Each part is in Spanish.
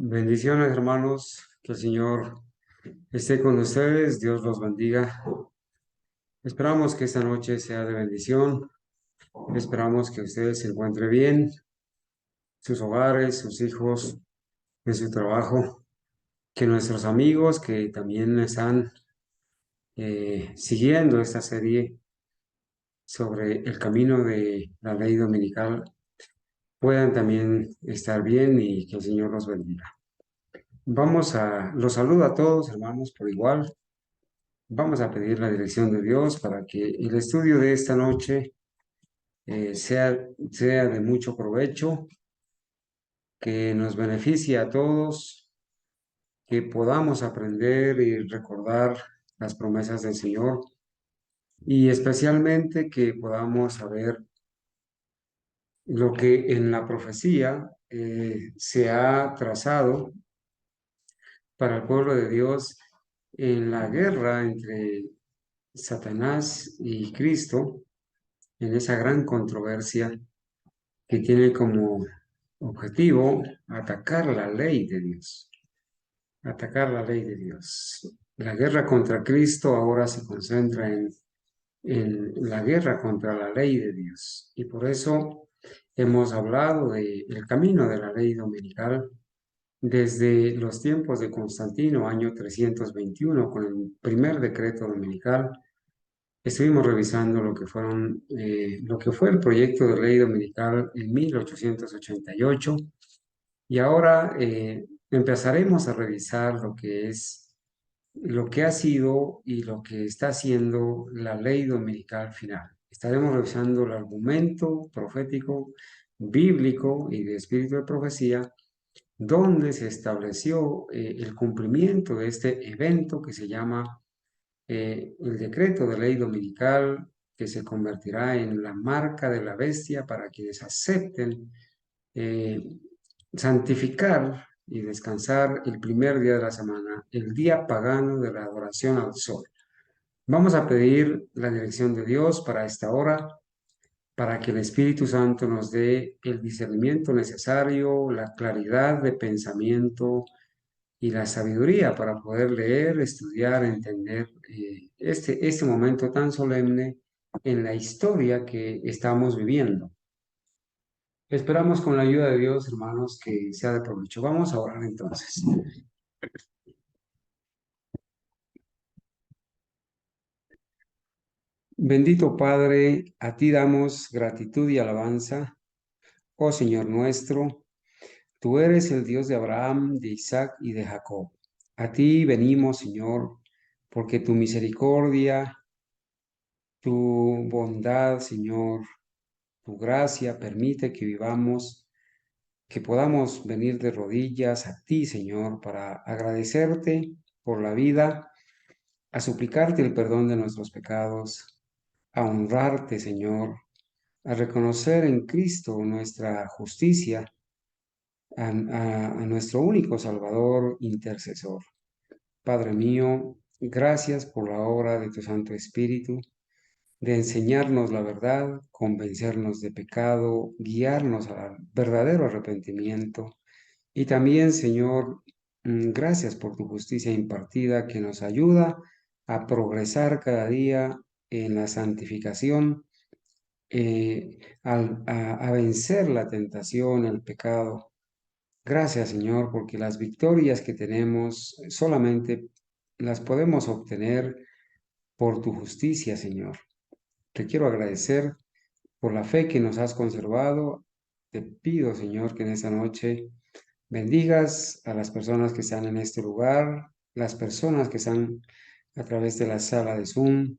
Bendiciones, hermanos. Que el Señor esté con ustedes. Dios los bendiga. Esperamos que esta noche sea de bendición. Esperamos que ustedes se encuentren bien, sus hogares, sus hijos, en su trabajo. Que nuestros amigos que también están siguiendo esta serie sobre el camino de la ley dominical puedan también estar bien y que el Señor los bendiga. Los saludo a todos, hermanos, por igual. Vamos a pedir la dirección de Dios para que el estudio de esta noche sea de mucho provecho, que nos beneficie a todos, que podamos aprender y recordar las promesas del Señor y especialmente que podamos saber lo que en la profecía se ha trazado para el pueblo de Dios en la guerra entre Satanás y Cristo, en esa gran controversia que tiene como objetivo atacar la ley de Dios, atacar la ley de Dios. La guerra contra Cristo ahora se concentra en la guerra contra la ley de Dios. Y por eso hemos hablado del camino de la ley dominical desde los tiempos de Constantino, año 321, con el primer decreto dominical. Estuvimos revisando lo que fue el proyecto de ley dominical en 1888 y ahora empezaremos a revisar lo que ha sido y lo que está haciendo la ley dominical final. Estaremos revisando el argumento profético, bíblico y de espíritu de profecía, donde se estableció el cumplimiento de este evento que se llama el decreto de ley dominical, que se convertirá en la marca de la bestia para quienes acepten eh, santificar y descansar el primer día de la semana, el día pagano de la adoración al sol. Vamos a pedir la dirección de Dios para esta hora, para que el Espíritu Santo nos dé el discernimiento necesario, la claridad de pensamiento y la sabiduría para poder leer, estudiar, entender este momento tan solemne en la historia que estamos viviendo. Esperamos con la ayuda de Dios, hermanos, que sea de provecho. Vamos a orar entonces. Bendito Padre, a ti damos gratitud y alabanza, oh Señor nuestro. Tú eres el Dios de Abraham, de Isaac y de Jacob. A ti venimos, Señor, porque tu misericordia, tu bondad, Señor, tu gracia permite que vivamos, que podamos venir de rodillas a ti, Señor, para agradecerte por la vida, a suplicarte el perdón de nuestros pecados, a honrarte, Señor, a reconocer en Cristo nuestra justicia, a nuestro único Salvador, intercesor. Padre mío, gracias por la obra de tu Santo Espíritu, de enseñarnos la verdad, convencernos de pecado, guiarnos al verdadero arrepentimiento. Y también, Señor, gracias por tu justicia impartida que nos ayuda a progresar cada día en la santificación, a vencer la tentación, el pecado. Gracias, Señor, porque las victorias que tenemos solamente las podemos obtener por tu justicia, Señor. Te quiero agradecer por la fe que nos has conservado. Te pido, Señor, que en esta noche bendigas a las personas que están en este lugar, las personas que están a través de la sala de Zoom,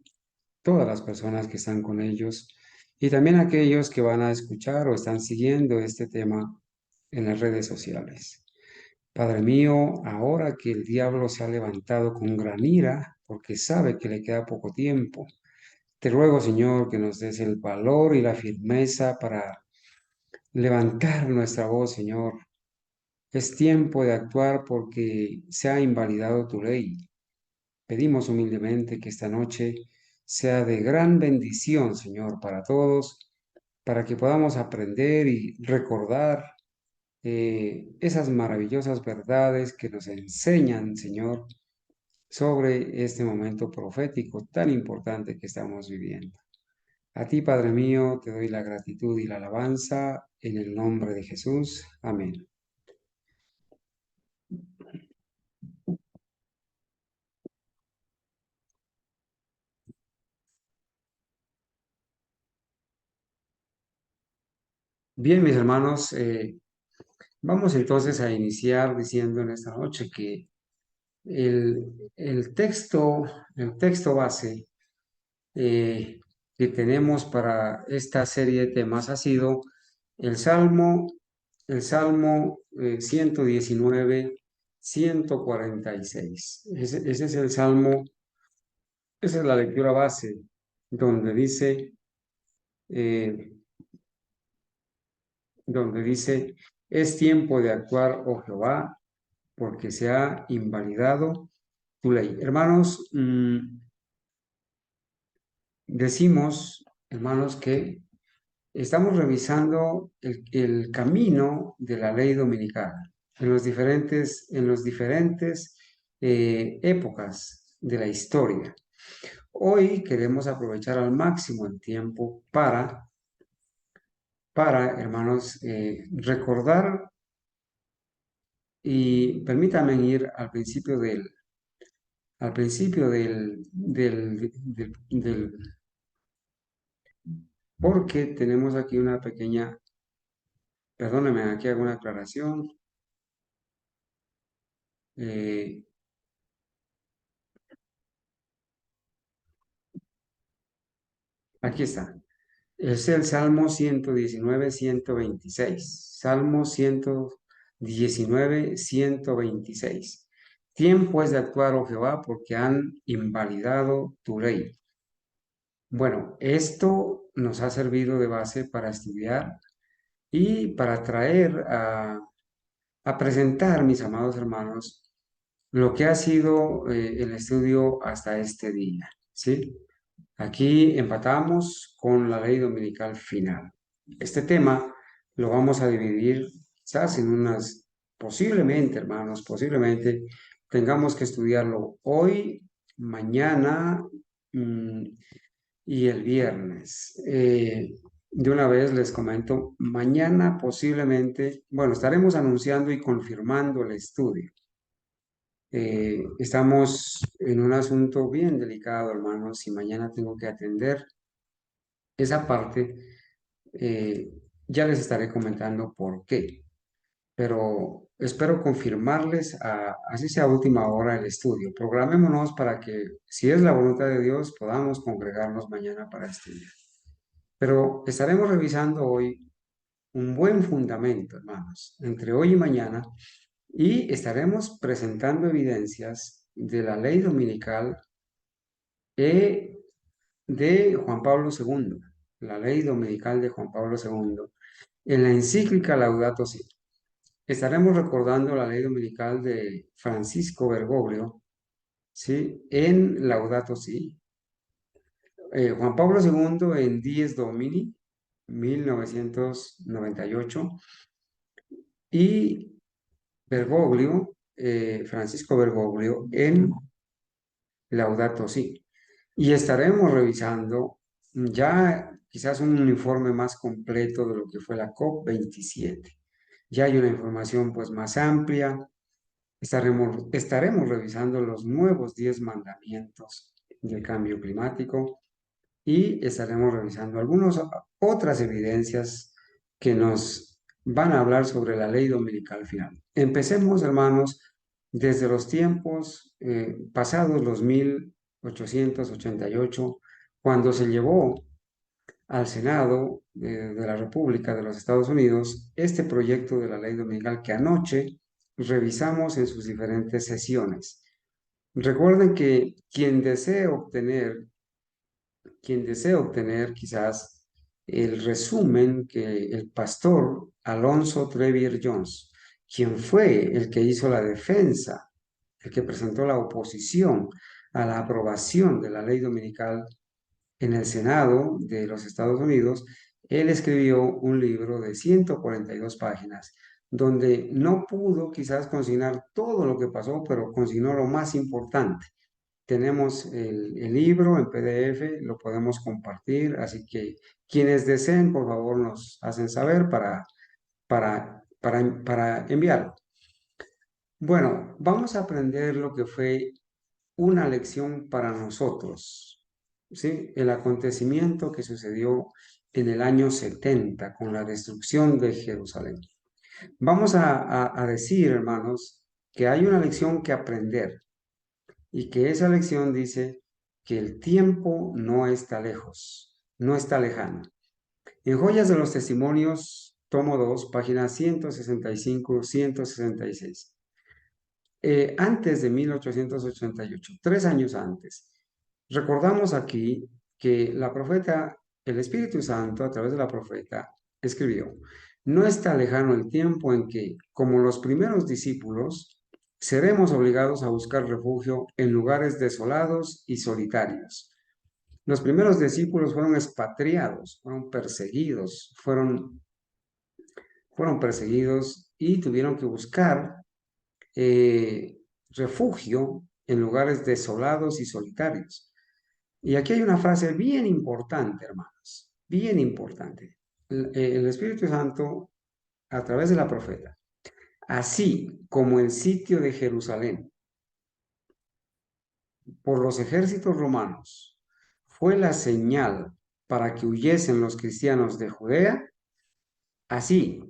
todas las personas que están con ellos y también aquellos que van a escuchar o están siguiendo este tema en las redes sociales. Padre mío, ahora que el diablo se ha levantado con gran ira, porque sabe que le queda poco tiempo, te ruego, Señor, que nos des el valor y la firmeza para levantar nuestra voz, Señor. Es tiempo de actuar porque se ha invalidado tu ley. Pedimos humildemente que esta noche sea de gran bendición, Señor, para todos, para que podamos aprender y recordar esas maravillosas verdades que nos enseñan, Señor, sobre este momento profético tan importante que estamos viviendo. A ti, Padre mío, te doy la gratitud y la alabanza en el nombre de Jesús. Amén. Bien, mis hermanos, vamos entonces a iniciar diciendo en esta noche que el texto, el texto base eh, que tenemos para esta serie de temas ha sido el Salmo, el Salmo 119, 146. Ese es el Salmo, esa es la lectura base, donde dice, eh, es tiempo de actuar, oh Jehová, porque se ha invalidado tu ley. Hermanos, decimos, hermanos, que estamos revisando el camino de la ley dominical en los diferentes épocas de la historia. Hoy queremos aprovechar al máximo el tiempo hermanos, recordar y permítanme ir al principio porque tenemos aquí una pequeña, perdóname, aquí hago una aclaración. Eh, Aquí está. Es el Salmo 119, 126. Salmo 119, 126. Tiempo es de actuar, oh Jehová, porque han invalidado tu ley. Bueno, esto nos ha servido de base para estudiar y para traer a presentar, mis amados hermanos, lo que ha sido el estudio hasta este día, ¿sí? Aquí empatamos con la ley dominical final. Este tema lo vamos a dividir quizás en unas, posiblemente, hermanos, posiblemente tengamos que estudiarlo hoy, mañana y el viernes. De una vez les comento, mañana posiblemente, bueno, estaremos anunciando y confirmando el estudio. Estamos en un asunto bien delicado, hermanos, y mañana tengo que atender esa parte. eh, ya les estaré comentando por qué, pero espero confirmarles, así sea a última hora, el estudio. Programémonos para que, si es la voluntad de Dios, podamos congregarnos mañana para estudiar. Pero estaremos revisando hoy un buen fundamento, hermanos, entre hoy y mañana, y estaremos presentando evidencias de la ley dominical de Juan Pablo II, la ley dominical de Juan Pablo II, en la encíclica Laudato Si. Estaremos recordando la ley dominical de Francisco Bergoglio, ¿sí? En Laudato Si. Juan Pablo II en Dies Domini, 1998, y Bergoglio, Francisco Bergoglio, en Laudato Si. Y estaremos revisando ya quizás un informe más completo de lo que fue la COP27. Ya hay una información pues más amplia. Estaremos revisando los nuevos 10 mandamientos del cambio climático y estaremos revisando algunas otras evidencias que nos van a hablar sobre la ley dominical final. Empecemos, hermanos, desde los tiempos pasados, los 1888, cuando se llevó al Senado de la República de los Estados Unidos este proyecto de la ley dominical que anoche revisamos en sus diferentes sesiones. Recuerden que quien desee obtener quizás el resumen que el pastor Alonso Trevier Jones, quien fue el que hizo la defensa, el que presentó la oposición a la aprobación de la ley dominical en el Senado de los Estados Unidos, él escribió un libro de 142 páginas donde no pudo quizás consignar todo lo que pasó, pero consignó lo más importante. Tenemos el libro en PDF, lo podemos compartir, así que quienes deseen, por favor, nos hacen saber para enviarlo. Bueno, vamos a aprender lo que fue una lección para nosotros, ¿sí? El acontecimiento que sucedió en el año 70 con la destrucción de Jerusalén. Vamos a decir, hermanos, que hay una lección que aprender y que esa lección dice que el tiempo no está lejos, no está lejano. En Joyas de los Testimonios, tomo 2, páginas 165, 166. Antes de 1888, 3 años antes, recordamos aquí que la profeta, el Espíritu Santo, a través de la profeta, escribió: no está lejano el tiempo en que, como los primeros discípulos, seremos obligados a buscar refugio en lugares desolados y solitarios. Los primeros discípulos fueron expatriados, fueron perseguidos y tuvieron que buscar refugio en lugares desolados y solitarios. Y aquí hay una frase bien importante, hermanos, bien importante. El Espíritu Santo, a través de la profeta, así como el sitio de Jerusalén por los ejércitos romanos fue la señal para que huyesen los cristianos de Judea, así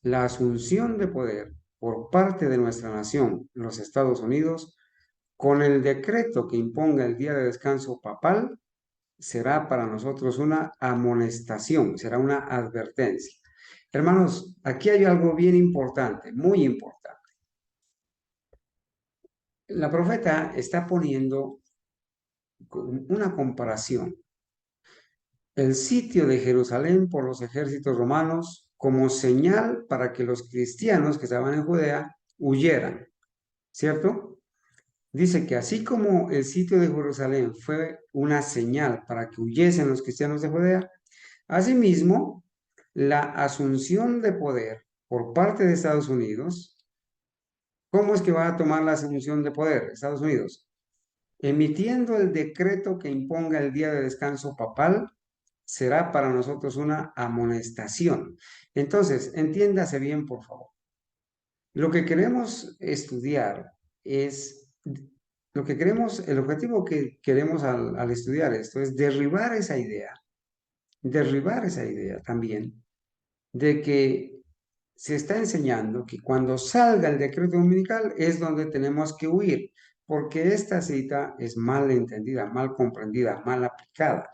la asunción de poder por parte de nuestra nación, los Estados Unidos, con el decreto que imponga el día de descanso papal, será para nosotros una amonestación, será una advertencia. Hermanos, aquí hay algo bien importante, muy importante. La profeta está poniendo una comparación. El sitio de Jerusalén por los ejércitos romanos como señal para que los cristianos que estaban en Judea huyeran, ¿cierto? Dice que así como el sitio de Jerusalén fue una señal para que huyesen los cristianos de Judea, asimismo, la asunción de poder por parte de Estados Unidos, ¿cómo es que va a tomar la asunción de poder Estados Unidos? Emitiendo el decreto que imponga el día de descanso papal, será para nosotros una amonestación. Entonces, entiéndase bien, por favor. Lo que queremos estudiar es, lo que queremos, el objetivo que queremos al estudiar esto es derribar esa idea también de que se está enseñando que cuando salga el decreto dominical es donde tenemos que huir, porque esta cita es mal entendida, mal comprendida, mal aplicada.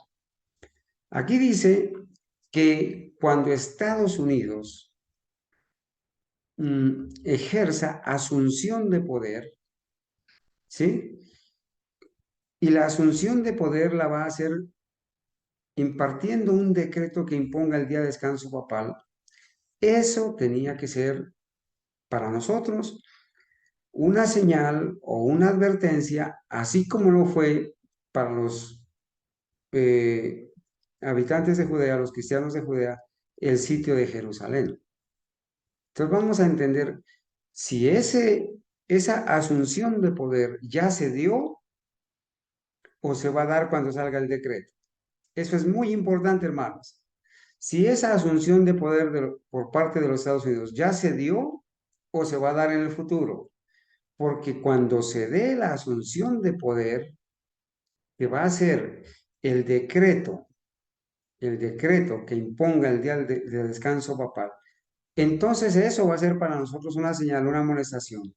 Aquí dice que cuando Estados Unidos ejerza asunción de poder, ¿sí? Y la asunción de poder la va a hacer impartiendo un decreto que imponga el día de descanso papal. Eso tenía que ser para nosotros una señal o una advertencia, así como lo fue para los eh, habitantes de Judea, los cristianos de Judea, el sitio de Jerusalén. Entonces vamos a entender si esa asunción de poder ya se dio o se va a dar cuando salga el decreto. Eso es muy importante, hermanos. Si esa asunción de poder por parte de los Estados Unidos ya se dio o se va a dar en el futuro, porque cuando se dé la asunción de poder, que va a ser el decreto, el decreto que imponga el día de descanso papal, entonces eso va a ser para nosotros una señal, una amonestación.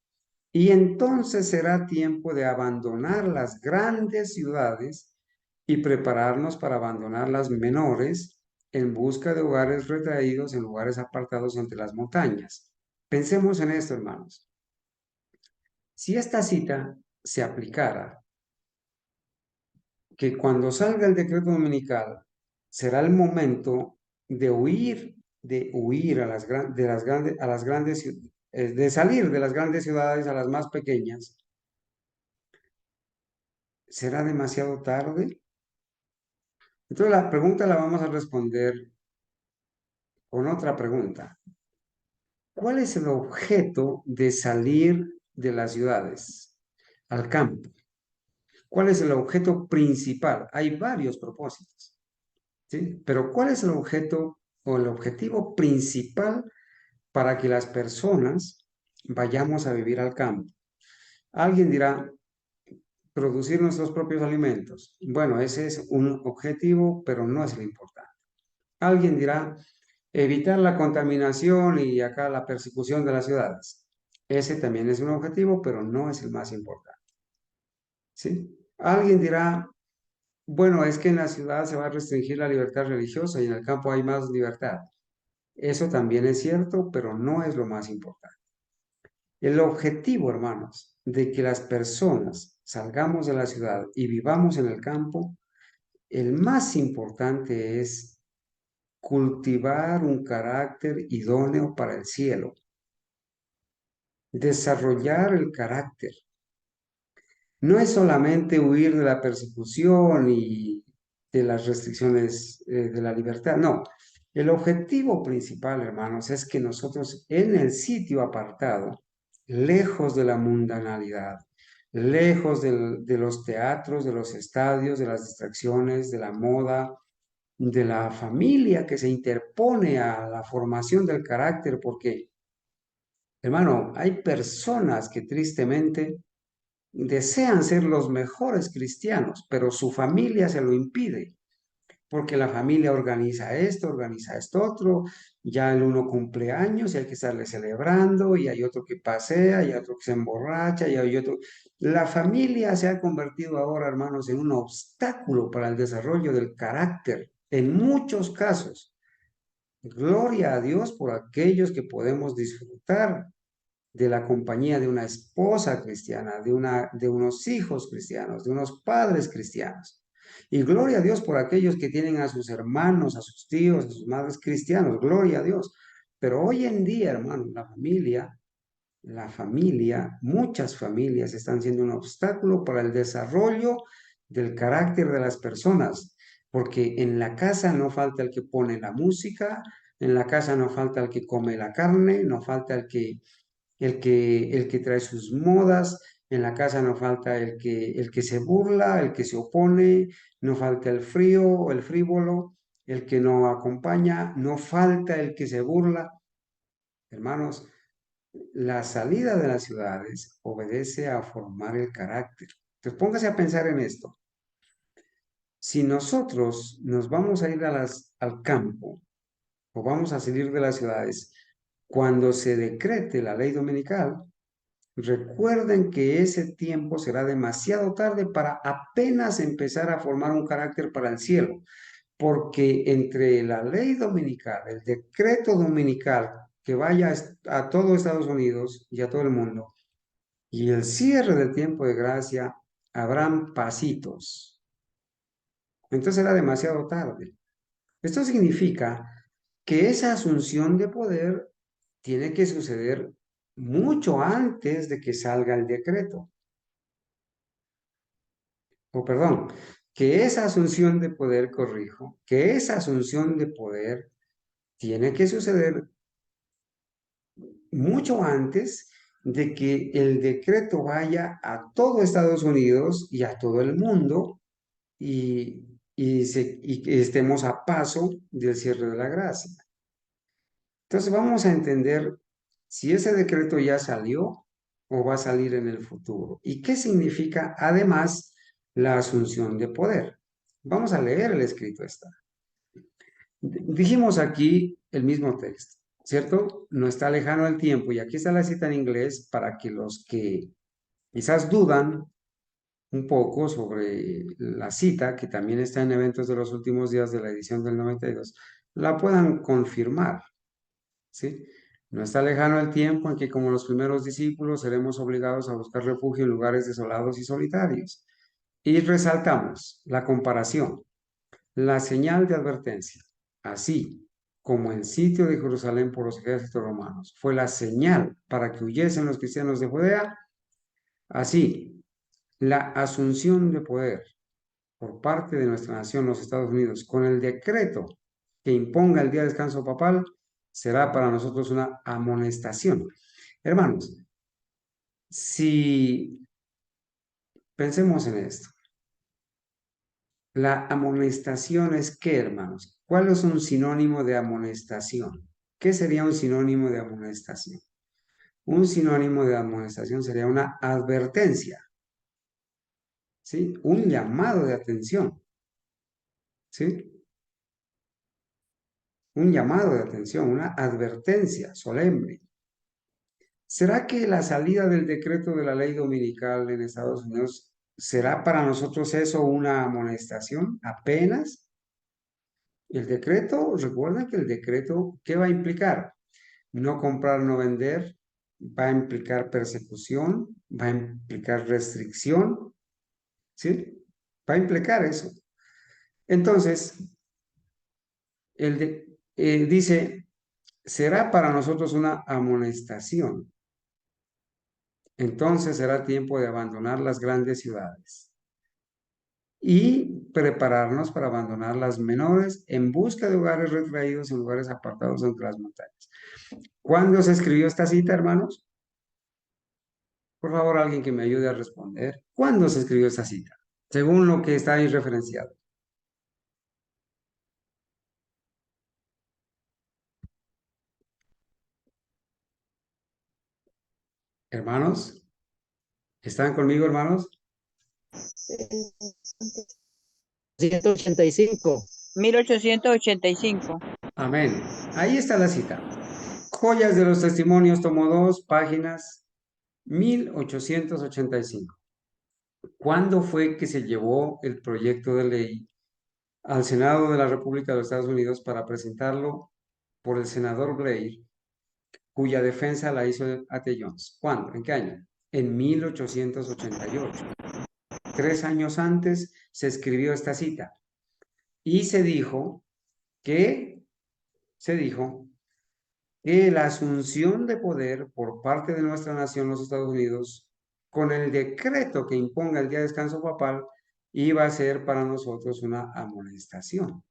Y entonces será tiempo de abandonar las grandes ciudades y prepararnos para abandonar las menores en busca de hogares retraídos en lugares apartados entre las montañas. Pensemos en esto, hermanos. Si esta cita se aplicara, que cuando salga el decreto dominical será el momento de huir a las grandes, de salir de las grandes ciudades a las más pequeñas. ¿Será demasiado tarde? Entonces la pregunta la vamos a responder con otra pregunta. ¿Cuál es el objeto de salir de las ciudades al campo? ¿Cuál es el objeto principal? Hay varios propósitos, ¿sí? Pero ¿cuál es el objeto o el objetivo principal para que las personas vayamos a vivir al campo? Alguien dirá, producir nuestros propios alimentos. Bueno, ese es un objetivo, pero no es lo importante. Alguien dirá, evitar la contaminación y acá la persecución de las ciudades. Ese también es un objetivo, pero no es el más importante, ¿sí? Alguien dirá, bueno, es que en la ciudad se va a restringir la libertad religiosa y en el campo hay más libertad. Eso también es cierto, pero no es lo más importante. El objetivo, hermanos, de que las personas salgamos de la ciudad y vivamos en el campo, el más importante es cultivar un carácter idóneo para el cielo, desarrollar el carácter. No es solamente huir de la persecución y de las restricciones de la libertad, no. El objetivo principal, hermanos, es que nosotros en el sitio apartado, lejos de la mundanalidad, lejos de los teatros, de los estadios, de las distracciones, de la moda, de la familia que se interpone a la formación del carácter, porque, hermano, hay personas que tristemente desean ser los mejores cristianos, pero su familia se lo impide, porque la familia organiza esto otro, ya el uno cumple años y hay que estarle celebrando, y hay otro que pasea, y hay otro que se emborracha, y hay otro. La familia se ha convertido ahora, hermanos, en un obstáculo para el desarrollo del carácter, en muchos casos. Gloria a Dios por aquellos que podemos disfrutar de la compañía de una esposa cristiana, de unos hijos cristianos, de unos padres cristianos. Y gloria a Dios por aquellos que tienen a sus hermanos, a sus tíos, a sus madres cristianos. Gloria a Dios. Pero hoy en día, hermano, muchas familias están siendo un obstáculo para el desarrollo del carácter de las personas, porque en la casa no falta el que pone la música, en la casa no falta el que come la carne, no falta el que trae sus modas, en la casa no falta el que se burla, el que se opone, no falta el frío o el frívolo, el que no acompaña, no falta el que se burla. Hermanos, la salida de las ciudades obedece a formar el carácter. Entonces, póngase a pensar en esto. Si nosotros nos vamos a ir al campo o vamos a salir de las ciudades cuando se decrete la ley dominical, recuerden que ese tiempo será demasiado tarde para apenas empezar a formar un carácter para el cielo, porque entre la ley dominical, el decreto dominical que vaya a todo Estados Unidos y a todo el mundo, y el cierre del tiempo de gracia, habrán pasitos. Entonces será demasiado tarde. Esto significa que esa asunción de poder tiene que suceder mucho antes de que salga el decreto. O perdón, que esa asunción de poder, corrijo, que esa asunción de poder tiene que suceder mucho antes de que el decreto vaya a todo Estados Unidos y a todo el mundo y que estemos a paso del cierre de la gracia. Entonces vamos a entender si ese decreto ya salió o va a salir en el futuro. ¿Y qué significa además la asunción de poder? Vamos a leer el escrito esta. Dijimos aquí el mismo texto, ¿cierto? No está lejano el tiempo y aquí está la cita en inglés para que los que quizás dudan un poco sobre la cita, que también está en Eventos de los Últimos Días de la edición del 92, la puedan confirmar. ¿Sí? No está lejano el tiempo en que, como los primeros discípulos, seremos obligados a buscar refugio en lugares desolados y solitarios. Y resaltamos la comparación, la señal de advertencia, así como el sitio de Jerusalén por los ejércitos romanos fue la señal para que huyesen los cristianos de Judea, así la asunción de poder por parte de nuestra nación, los Estados Unidos, con el decreto que imponga el día de descanso papal, será para nosotros una amonestación. Hermanos, si pensemos en esto, la amonestación es ¿qué, hermanos? ¿Cuál es un sinónimo de amonestación? ¿Qué sería un sinónimo de amonestación? Un sinónimo de amonestación sería una advertencia, ¿sí? Un llamado de atención, ¿sí? Un llamado de atención, una advertencia solemne. ¿Será que la salida del decreto de la ley dominical en Estados Unidos será para nosotros eso una amonestación? Apenas el decreto, recuerden que el decreto, ¿qué va a implicar? No comprar, no vender, va a implicar persecución, va a implicar restricción, ¿sí? Va a implicar eso. Entonces, dice, será para nosotros una amonestación. Entonces será tiempo de abandonar las grandes ciudades y prepararnos para abandonar las menores en busca de hogares retraídos en lugares apartados entre las montañas. ¿Cuándo se escribió esta cita, hermanos? Por favor, alguien que me ayude a responder. ¿Cuándo se escribió esta cita? Según lo que está ahí referenciado. Hermanos, ¿están conmigo, hermanos? 185. 1885. Amén. Ahí está la cita. Joyas de los Testimonios, tomo 2, páginas 1885. ¿Cuándo fue que se llevó el proyecto de ley al Senado de la República de los Estados Unidos para presentarlo por el senador Blair, cuya defensa la hizo A.T. Jones? ¿Cuándo? ¿En qué año? En 1888. 3 años antes se escribió esta cita y que se dijo que la asunción de poder por parte de nuestra nación, los Estados Unidos, con el decreto que imponga el día de descanso papal, iba a ser para nosotros una amonestación. O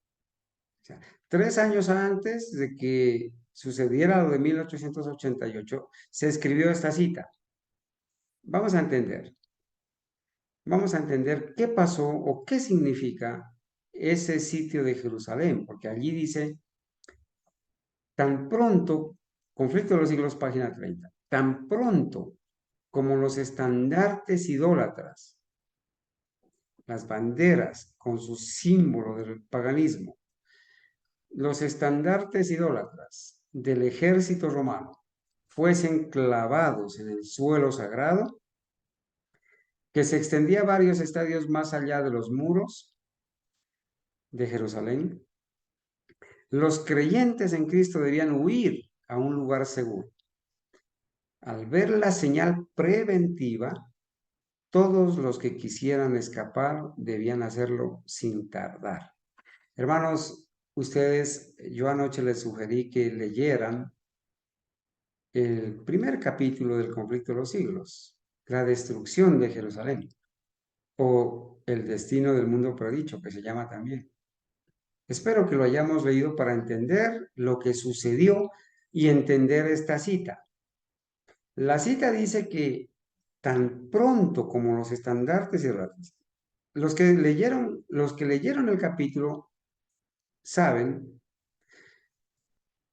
sea, 3 años antes de que sucediera lo de 1888, se escribió esta cita. Vamos a entender qué pasó o qué significa ese sitio de Jerusalén, porque allí dice tan pronto, conflicto de los siglos, página 30, tan pronto como los estandartes idólatras, las banderas con su símbolo del paganismo, los estandartes idólatras del ejército romano fuesen clavados en el suelo sagrado, que se extendía varios estadios más allá de los muros de Jerusalén, los creyentes en Cristo debían huir a un lugar seguro. Al ver la señal preventiva, todos los que quisieran escapar debían hacerlo sin tardar. Hermanos, yo anoche les sugerí que leyeran el primer capítulo del conflicto de los siglos, la destrucción de Jerusalén, o el destino del mundo predicho, que se llama también. Espero que lo hayamos leído para entender lo que sucedió y entender esta cita. La cita dice que tan pronto como los estandartes y ratas, los que leyeron el capítulo saben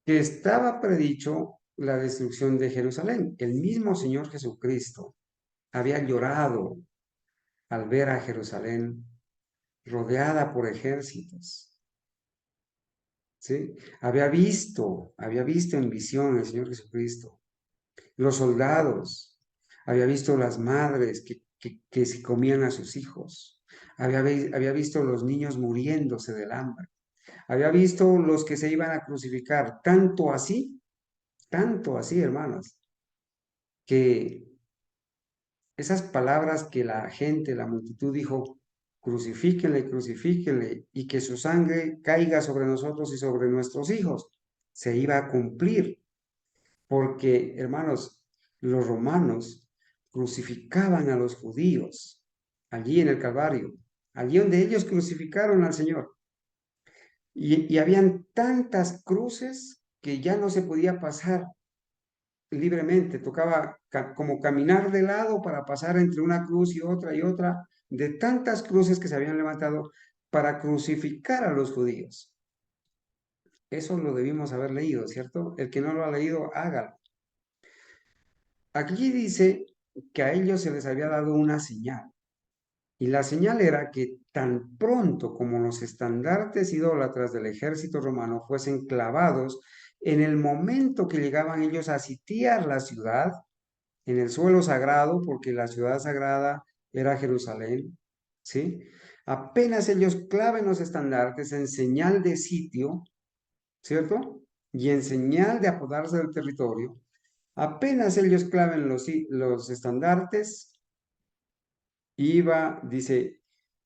que estaba predicho la destrucción de Jerusalén. El mismo Señor Jesucristo había llorado al ver a Jerusalén rodeada por ejércitos. ¿Sí? Había visto en visión el Señor Jesucristo los soldados, había visto las madres que se comían a sus hijos, había visto los niños muriéndose del hambre, había visto los que se iban a crucificar, tanto así, hermanos, que esas palabras que la gente, la multitud dijo, crucifíquenle, crucifíquenle, y que su sangre caiga sobre nosotros y sobre nuestros hijos, se iba a cumplir, porque, hermanos, los romanos crucificaban a los judíos allí en el Calvario, allí donde ellos crucificaron al Señor. Y habían tantas cruces que ya no se podía pasar libremente, tocaba como caminar de lado para pasar entre una cruz y otra, de tantas cruces que se habían levantado para crucificar a los judíos. Eso lo debimos haber leído, ¿cierto? El que no lo ha leído, hágalo. Aquí dice que a ellos se les había dado una señal. Y la señal era que tan pronto como los estandartes idólatras del ejército romano fuesen clavados, en el momento que llegaban ellos a sitiar la ciudad, en el suelo sagrado, porque la ciudad sagrada era Jerusalén, ¿sí? Apenas ellos claven los estandartes en señal de sitio, ¿cierto? Y en señal de apoderarse del territorio, apenas ellos claven los estandartes, dice,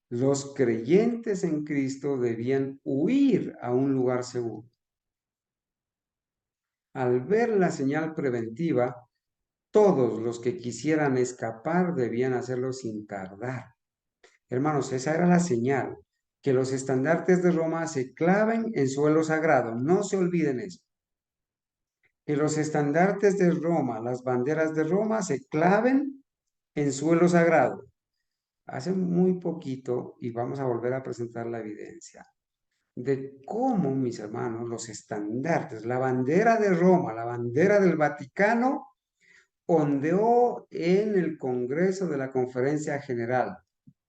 los creyentes en Cristo debían huir a un lugar seguro. Al ver la señal preventiva, todos los que quisieran escapar debían hacerlo sin tardar. Hermanos, esa era la señal, que los estandartes de Roma se claven en suelo sagrado. No se olviden eso. Que los estandartes de Roma, las banderas de Roma, se claven en suelo sagrado. Hace muy poquito, y vamos a volver a presentar la evidencia, de cómo, mis hermanos, los estandartes, la bandera de Roma, la bandera del Vaticano, ondeó en el Congreso de la Conferencia General,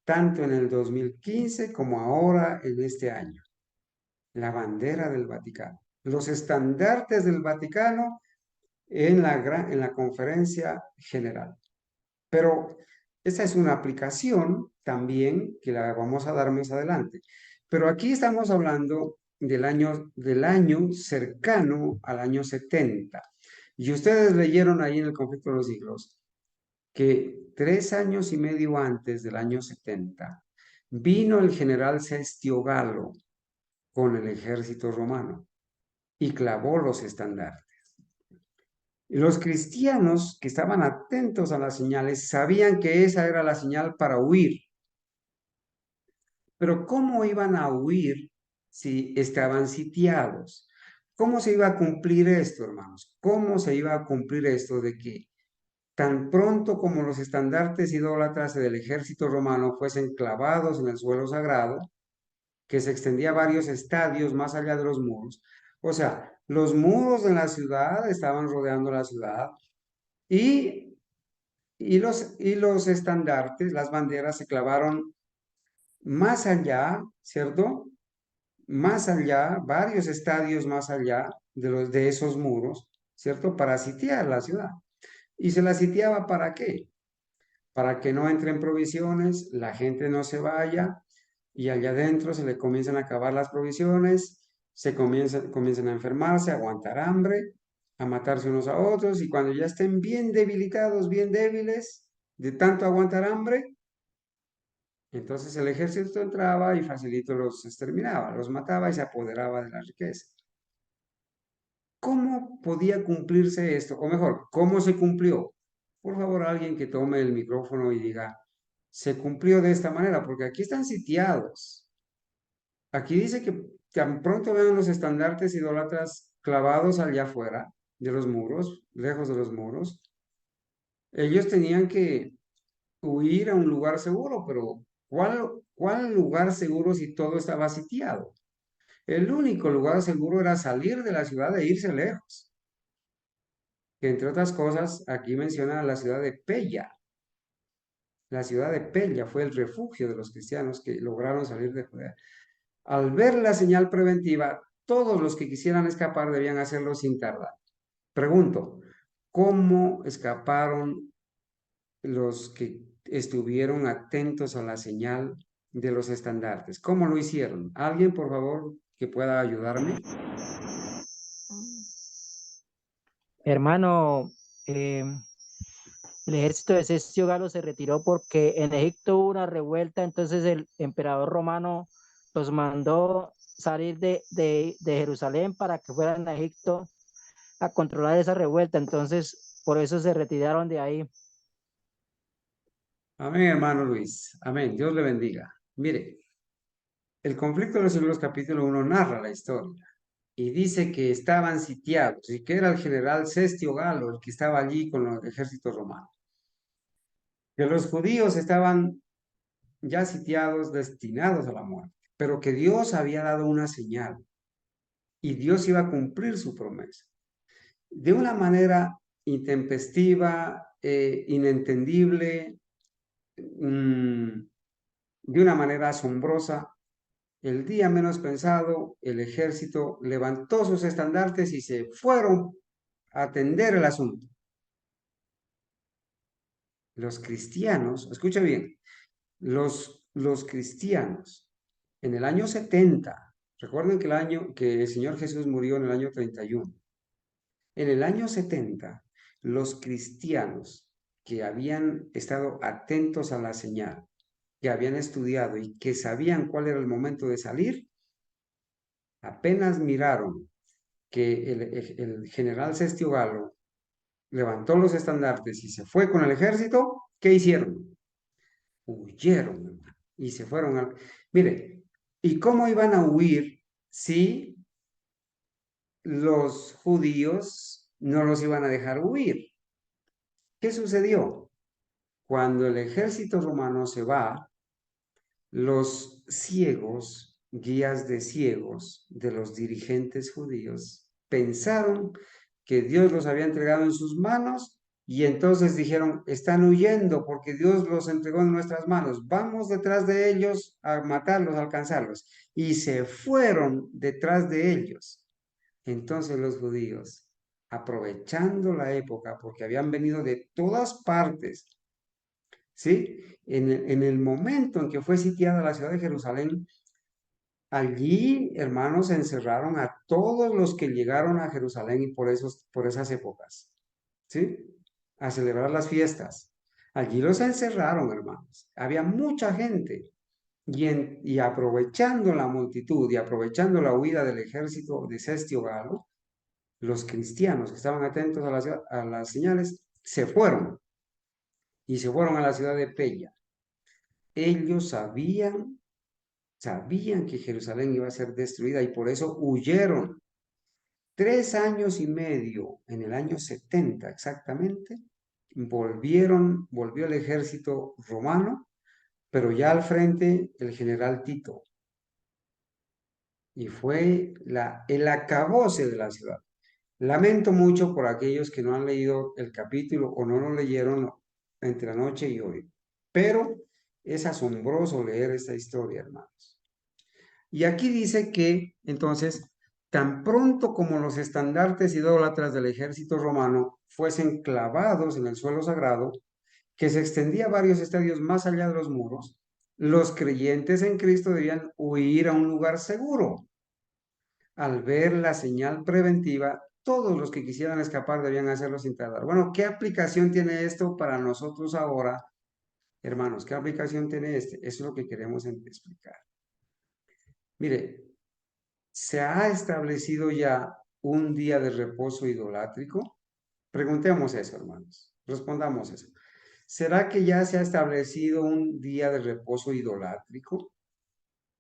tanto en el 2015 como ahora en este año. La bandera del Vaticano. Los estandartes del Vaticano en la Conferencia General. Pero esta es una aplicación también que la vamos a dar más adelante. Pero aquí estamos hablando del año cercano al año 70. Y ustedes leyeron ahí en el conflicto de los siglos que 3 años y medio antes del año 70 vino el general Cestio Galo con el ejército romano y clavó los estandartes. Los cristianos que estaban atentos a las señales sabían que esa era la señal para huir. Pero ¿cómo iban a huir si estaban sitiados? ¿Cómo se iba a cumplir esto, hermanos? ¿Cómo se iba a cumplir esto de que tan pronto como los estandartes idólatras del ejército romano fuesen clavados en el suelo sagrado, que se extendía a varios estadios más allá de los muros? O sea, los muros de la ciudad estaban rodeando la ciudad y los estandartes, las banderas se clavaron más allá, ¿cierto? Más allá, varios estadios más allá de esos muros, ¿cierto? Para sitiar la ciudad. ¿Y se la sitiaba para qué? Para que no entren provisiones, la gente no se vaya y allá adentro se le comienzan a acabar las provisiones, comienzan a enfermarse, a aguantar hambre, a matarse unos a otros y cuando ya estén bien debilitados, bien débiles de tanto aguantar hambre, entonces el ejército entraba y facilito los exterminaba, los mataba y se apoderaba de la riqueza. ¿Cómo podía cumplirse esto? O mejor, ¿cómo se cumplió? Por favor, alguien que tome el micrófono y diga, se cumplió de esta manera, porque aquí están sitiados. Aquí dice que tan pronto vean los estandartes idólatras clavados allá afuera de los muros, lejos de los muros, ellos tenían que huir a un lugar seguro, pero ¿cuál lugar seguro si todo estaba sitiado? El único lugar seguro era salir de la ciudad e irse lejos. Que entre otras cosas, aquí menciona la ciudad de Pella. La ciudad de Pella fue el refugio de los cristianos que lograron salir de Judea. Al ver la señal preventiva, todos los que quisieran escapar debían hacerlo sin tardar. Pregunto, ¿cómo escaparon los que estuvieron atentos a la señal de los estandartes? ¿Cómo lo hicieron? ¿Alguien, por favor, que pueda ayudarme? Hermano, el ejército de Cestio Galo se retiró porque en Egipto hubo una revuelta, entonces el emperador romano los mandó salir de Jerusalén para que fueran a Egipto a controlar esa revuelta, entonces por eso se retiraron de ahí. Amén, hermano Luis. Amén. Dios le bendiga. Mire, el conflicto de los siglos capítulo 1 narra la historia y dice que estaban sitiados y que era el general Cestio Galo el que estaba allí con el ejército romano. Que los judíos estaban ya sitiados, destinados a la muerte, pero que Dios había dado una señal y Dios iba a cumplir su promesa. De una manera intempestiva, inentendible, de una manera asombrosa, el día menos pensado, el ejército levantó sus estandartes y se fueron a atender el asunto. Los cristianos, escucha bien, los cristianos en el año 70, recuerden que que el Señor Jesús murió en el año 31. En el año 70, los cristianos que habían estado atentos a la señal, que habían estudiado y que sabían cuál era el momento de salir, apenas miraron que el general Cestio Galo levantó los estandartes y se fue con el ejército, ¿qué hicieron? Huyeron, hermano, y se fueron al... Mire, ¿y cómo iban a huir si los judíos no los iban a dejar huir? ¿Qué sucedió? Cuando el ejército romano se va, los ciegos, guías de ciegos de los dirigentes judíos, pensaron que Dios los había entregado en sus manos y entonces dijeron, están huyendo porque Dios los entregó en nuestras manos, vamos detrás de ellos a matarlos, a alcanzarlos. Y se fueron detrás de ellos. Entonces los judíos, aprovechando la época, porque habían venido de todas partes, ¿sí? En el momento en que fue sitiada la ciudad de Jerusalén, allí, hermanos, encerraron a todos los que llegaron a Jerusalén y por esas épocas, ¿sí? A celebrar las fiestas. Allí los encerraron, hermanos. Había mucha gente. Y aprovechando la multitud y aprovechando la huida del ejército de Cestio Galo, los cristianos que estaban atentos a las señales se fueron y se fueron a la ciudad de Pella. Ellos sabían que Jerusalén iba a ser destruida y por eso huyeron. 3 años y medio, en el año 70 exactamente, volvió el ejército romano, pero ya al frente el general Tito. Y fue el acabose de la ciudad. Lamento mucho por aquellos que no han leído el capítulo o no lo leyeron entre anoche y hoy, pero es asombroso leer esta historia, hermanos. Y aquí dice que, entonces, tan pronto como los estandartes idólatras del ejército romano fuesen clavados en el suelo sagrado, que se extendía varios estadios más allá de los muros, los creyentes en Cristo debían huir a un lugar seguro. Al ver la señal preventiva, todos los que quisieran escapar debían hacerlo sin tardar. Bueno, ¿qué aplicación tiene esto para nosotros ahora, hermanos? ¿Qué aplicación tiene este? Eso es lo que queremos explicar. Mire, ¿se ha establecido ya un día de reposo idolátrico? Preguntemos eso, hermanos. Respondamos eso. ¿Será que ya se ha establecido un día de reposo idolátrico?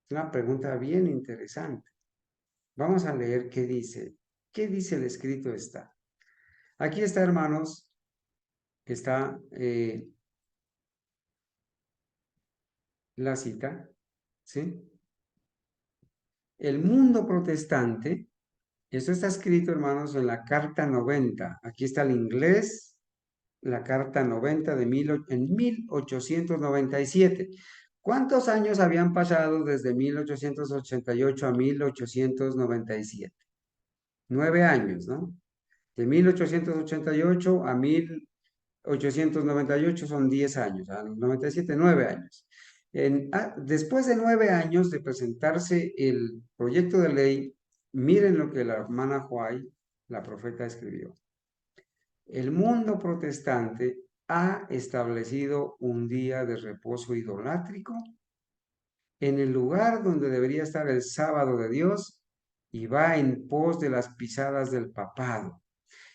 Es una pregunta bien interesante. Vamos a leer qué dice. ¿Qué dice el escrito está? Aquí está, hermanos, está la cita, ¿sí? El mundo protestante, esto está escrito, hermanos, en la carta 90. Aquí está el inglés, la carta 90 en 1897. ¿Cuántos años habían pasado desde 1888 a 1897? 9 años, ¿no? De 1888 a 1898 son 10 años, a los 97, 9 años. Después de 9 años de presentarse el proyecto de ley, miren lo que la hermana White, la profeta, escribió. El mundo protestante ha establecido un día de reposo idolátrico en el lugar donde debería estar el sábado de Dios y va en pos de las pisadas del papado.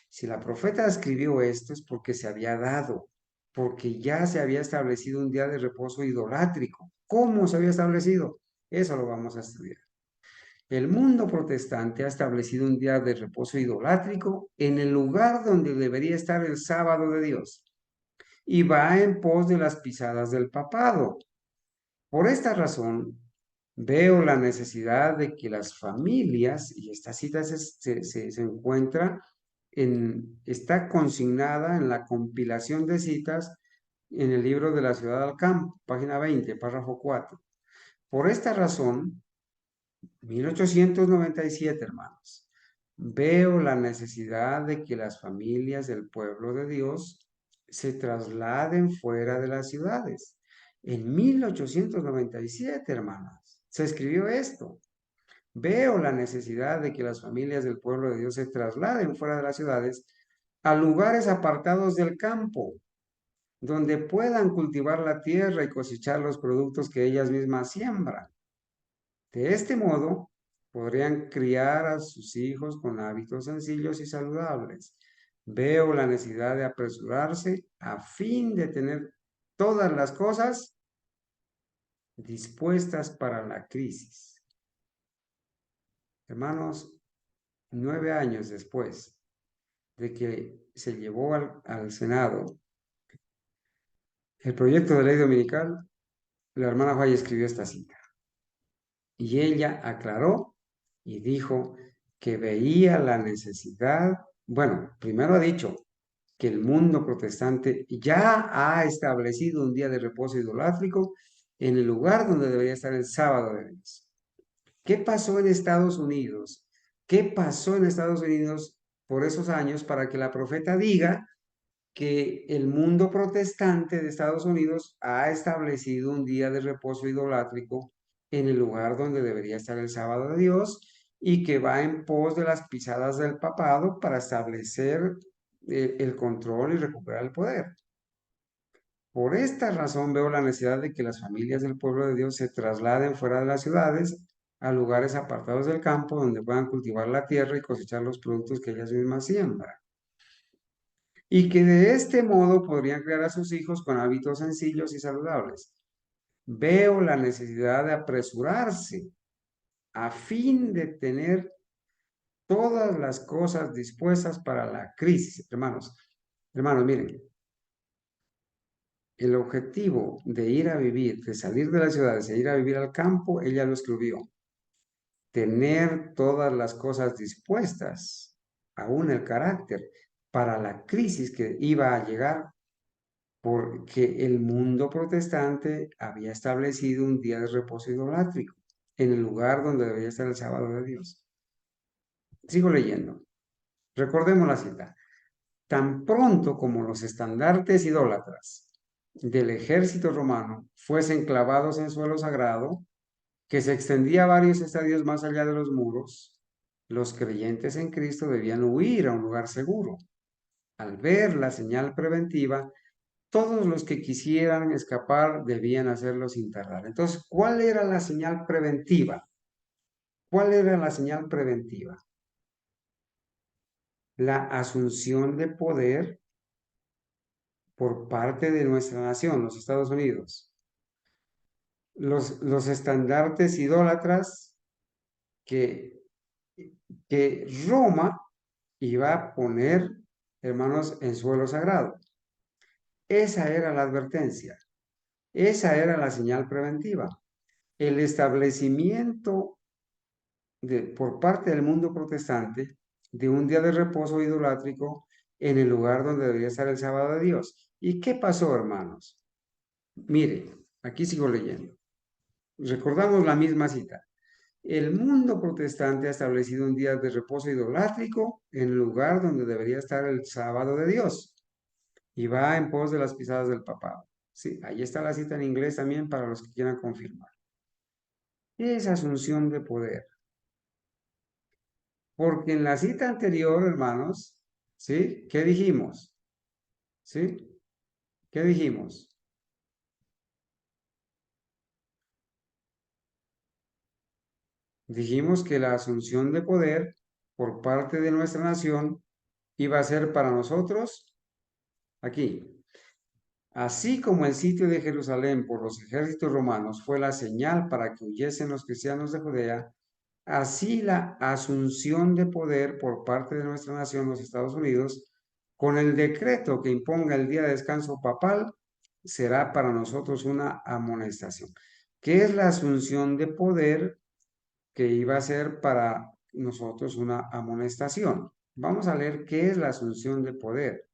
Si la profeta escribió esto es porque se había dado, porque ya se había establecido un día de reposo idolátrico. ¿Cómo se había establecido? Eso lo vamos a estudiar. El mundo protestante ha establecido un día de reposo idolátrico en el lugar donde debería estar el sábado de Dios y va en pos de las pisadas del papado. Por esta razón, veo la necesidad de que las familias, y esta cita se encuentra está consignada en la compilación de citas en el libro de la Ciudad del Campo, página 20, párrafo 4. Por esta razón, 1897, hermanos, veo la necesidad de que las familias del pueblo de Dios se trasladen fuera de las ciudades. En 1897, hermanos, se escribió esto. Veo la necesidad de que las familias del pueblo de Dios se trasladen fuera de las ciudades a lugares apartados del campo, donde puedan cultivar la tierra y cosechar los productos que ellas mismas siembran. De este modo, podrían criar a sus hijos con hábitos sencillos y saludables. Veo la necesidad de apresurarse a fin de tener todas las cosas dispuestas para la crisis. Hermanos, 9 años después de que se llevó al Senado el proyecto de ley dominical, la hermana Valle escribió esta cita. Y ella aclaró y dijo que veía la necesidad, bueno, primero ha dicho que el mundo protestante ya ha establecido un día de reposo idolátrico en el lugar donde debería estar el sábado de Dios. ¿Qué pasó en Estados Unidos? ¿Qué pasó en Estados Unidos por esos años para que la profeta diga que el mundo protestante de Estados Unidos ha establecido un día de reposo idolátrico en el lugar donde debería estar el sábado de Dios y que va en pos de las pisadas del papado para establecer el control y recuperar el poder? Por esta razón veo la necesidad de que las familias del pueblo de Dios se trasladen fuera de las ciudades a lugares apartados del campo donde puedan cultivar la tierra y cosechar los productos que ellas mismas siembran. Y que de este modo podrían criar a sus hijos con hábitos sencillos y saludables. Veo la necesidad de apresurarse a fin de tener todas las cosas dispuestas para la crisis. Hermanos, miren, el objetivo de ir a vivir, de salir de las ciudades e ir a vivir al campo, ella lo escribió. Tener todas las cosas dispuestas, aún el carácter, para la crisis que iba a llegar, porque el mundo protestante había establecido un día de reposo idolátrico en el lugar donde debería estar el sábado de Dios. Sigo leyendo. Recordemos la cita. Tan pronto como los estandartes idólatras del ejército romano fuesen clavados en suelo sagrado, que se extendía varios estadios más allá de los muros, los creyentes en Cristo debían huir a un lugar seguro. Al ver la señal preventiva, todos los que quisieran escapar debían hacerlo sin tardar. Entonces, ¿cuál era la señal preventiva? ¿Cuál era la señal preventiva? La asunción de poder por parte de nuestra nación, los Estados Unidos. Los estandartes idólatras que Roma iba a poner, hermanos, en suelo sagrado. Esa era la advertencia. Esa era la señal preventiva. El establecimiento por parte del mundo protestante de un día de reposo idolátrico en el lugar donde debería estar el sábado de Dios. ¿Y qué pasó, hermanos? Mire, aquí sigo leyendo. Recordamos la misma cita. El mundo protestante ha establecido un día de reposo idolátrico en el lugar donde debería estar el sábado de Dios y va en pos de las pisadas del papado. Sí, ahí está la cita en inglés también para los que quieran confirmar. Es asunción de poder. Porque en la cita anterior, hermanos, ¿sí? ¿Qué dijimos? ¿Sí? ¿Qué dijimos? Dijimos que la asunción de poder por parte de nuestra nación iba a ser para nosotros aquí. Así como el sitio de Jerusalén por los ejércitos romanos fue la señal para que huyesen los cristianos de Judea, así la asunción de poder por parte de nuestra nación, los Estados Unidos, con el decreto que imponga el día de descanso papal, será para nosotros una amonestación. ¿Qué es la asunción de poder que iba a ser para nosotros una amonestación? Vamos a leer qué es la asunción de poder.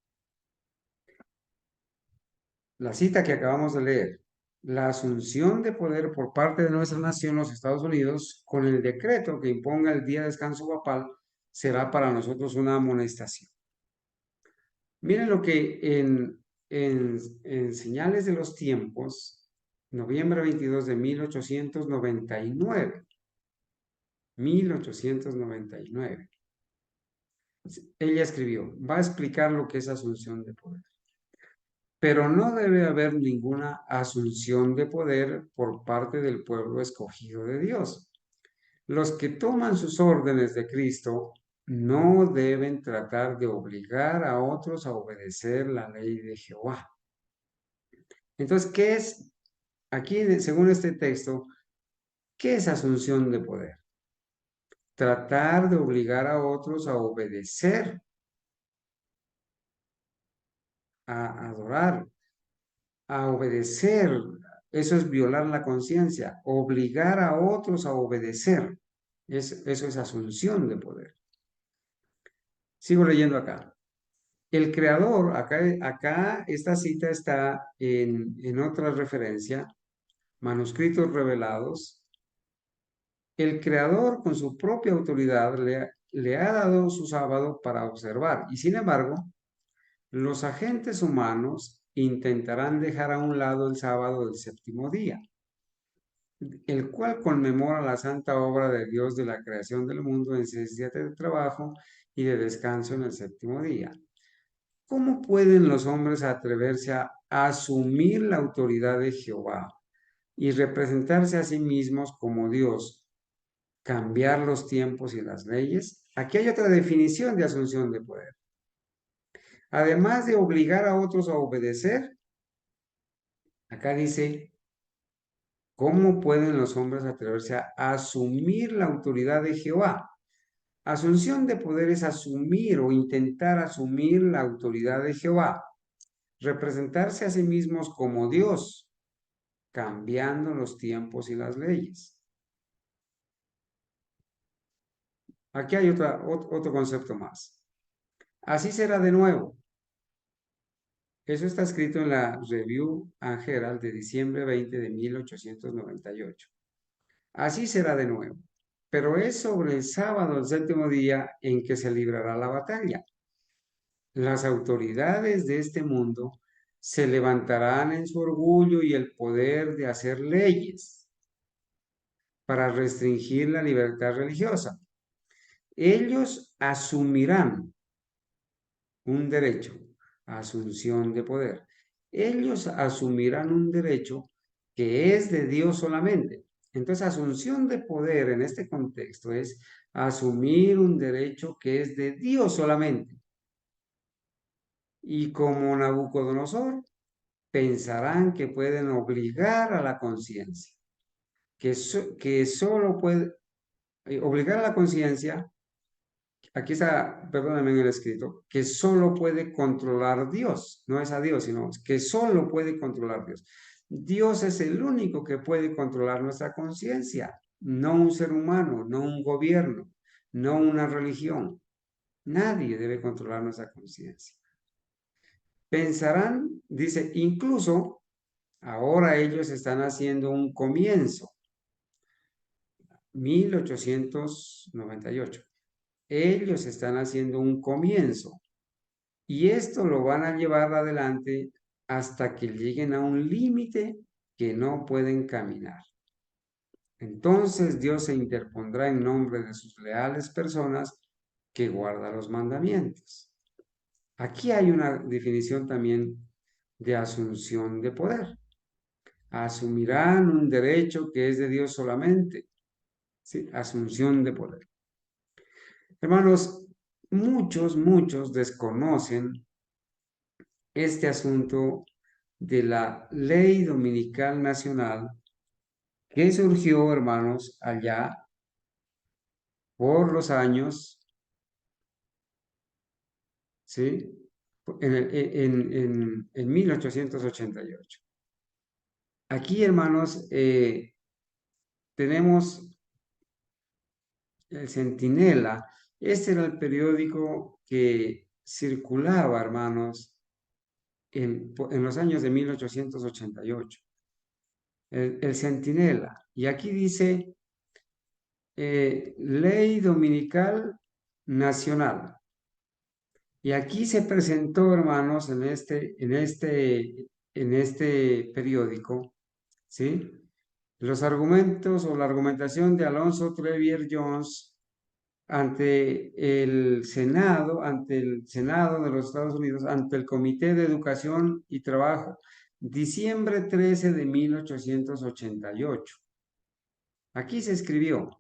La cita que acabamos de leer. La asunción de poder por parte de nuestra nación, los Estados Unidos, con el decreto que imponga el día de descanso papal, será para nosotros una amonestación. Miren lo que en Señales de los Tiempos, noviembre 22 de 1899, 1899, ella escribió, va a explicar lo que es asunción de poder. Pero no debe haber ninguna asunción de poder por parte del pueblo escogido de Dios. Los que toman sus órdenes de Cristo no deben tratar de obligar a otros a obedecer la ley de Jehová. Entonces, ¿qué es, aquí según este texto, qué es asunción de poder? Tratar de obligar a otros a obedecer, a adorar, a obedecer. Eso es violar la conciencia, obligar a otros a obedecer. Eso es asunción de poder. Sigo leyendo acá. El creador, acá esta cita está en otra referencia, manuscritos revelados. El creador con su propia autoridad le ha dado su sábado para observar y sin embargo, los agentes humanos intentarán dejar a un lado el sábado del séptimo día, el cual conmemora la santa obra de Dios de la creación del mundo en 6 días de trabajo y de descanso en el séptimo día. ¿Cómo pueden los hombres atreverse a asumir la autoridad de Jehová y representarse a sí mismos como Dios, cambiar los tiempos y las leyes? Aquí hay otra definición de asunción de poder. Además de obligar a otros a obedecer, acá dice, ¿cómo pueden los hombres atreverse a asumir la autoridad de Jehová? Asunción de poder es asumir o intentar asumir la autoridad de Jehová, representarse a sí mismos como Dios, cambiando los tiempos y las leyes. Aquí hay otro concepto más. Así será de nuevo. Eso está escrito en la Review and Herald de diciembre 20 de 1898. Así será de nuevo. Pero es sobre el sábado, el séptimo día, en que se librará la batalla. Las autoridades de este mundo se levantarán en su orgullo y el poder de hacer leyes para restringir la libertad religiosa. Ellos asumirán un derecho, asunción de poder. Ellos asumirán un derecho que es de Dios solamente. Entonces, asunción de poder en este contexto es asumir un derecho que es de Dios solamente. Y como Nabucodonosor, pensarán que pueden obligar a la conciencia, que solo puede obligar a la conciencia, aquí está, perdóname en el escrito, que solo puede controlar Dios, no es a Dios, sino que solo puede controlar Dios. Dios es el único que puede controlar nuestra conciencia, no un ser humano, no un gobierno, no una religión. Nadie debe controlar nuestra conciencia. Pensarán, dice, incluso ahora ellos están haciendo un comienzo. 1898. Ellos están haciendo un comienzo y esto lo van a llevar adelante hasta que lleguen a un límite que no pueden caminar. Entonces Dios se interpondrá en nombre de sus leales personas que guardan los mandamientos. Aquí hay una definición también de asunción de poder. Asumirán un derecho que es de Dios solamente. ¿Sí? Asunción de poder. Hermanos, muchos desconocen este asunto de la ley dominical nacional que surgió, hermanos, allá por los años, ¿sí? En 1888. Aquí, hermanos, tenemos el Centinela. Este era el periódico que circulaba, hermanos, en los años de 1888. El Centinela. Y aquí dice Ley Dominical Nacional. Y aquí se presentó, hermanos, en este periódico, ¿sí? Los argumentos o la argumentación de Alonzo Trevier Jones ante el Senado de los Estados Unidos, ante el Comité de Educación y Trabajo, diciembre 13 de 1888. Aquí se escribió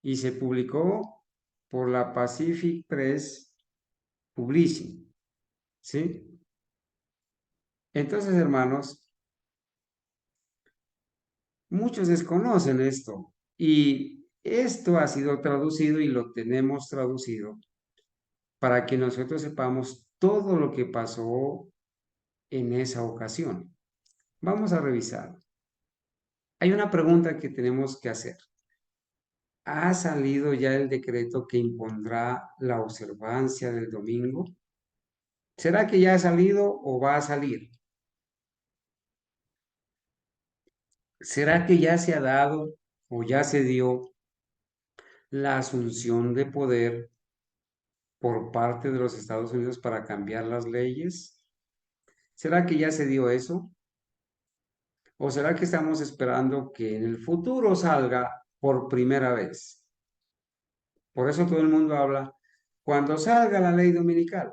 y se publicó por la Pacific Press Publishing, ¿sí? Entonces, hermanos, muchos desconocen esto y esto ha sido traducido y lo tenemos traducido para que nosotros sepamos todo lo que pasó en esa ocasión. Vamos a revisar. Hay una pregunta que tenemos que hacer. ¿Ha salido ya el decreto que impondrá la observancia del domingo? ¿Será que ya ha salido o va a salir? ¿Será que ya se ha dado o ya se dio la asunción de poder por parte de los Estados Unidos para cambiar las leyes? ¿Será que ya se dio eso? ¿O será que estamos esperando que en el futuro salga por primera vez? Por eso todo el mundo habla cuando salga la ley dominical.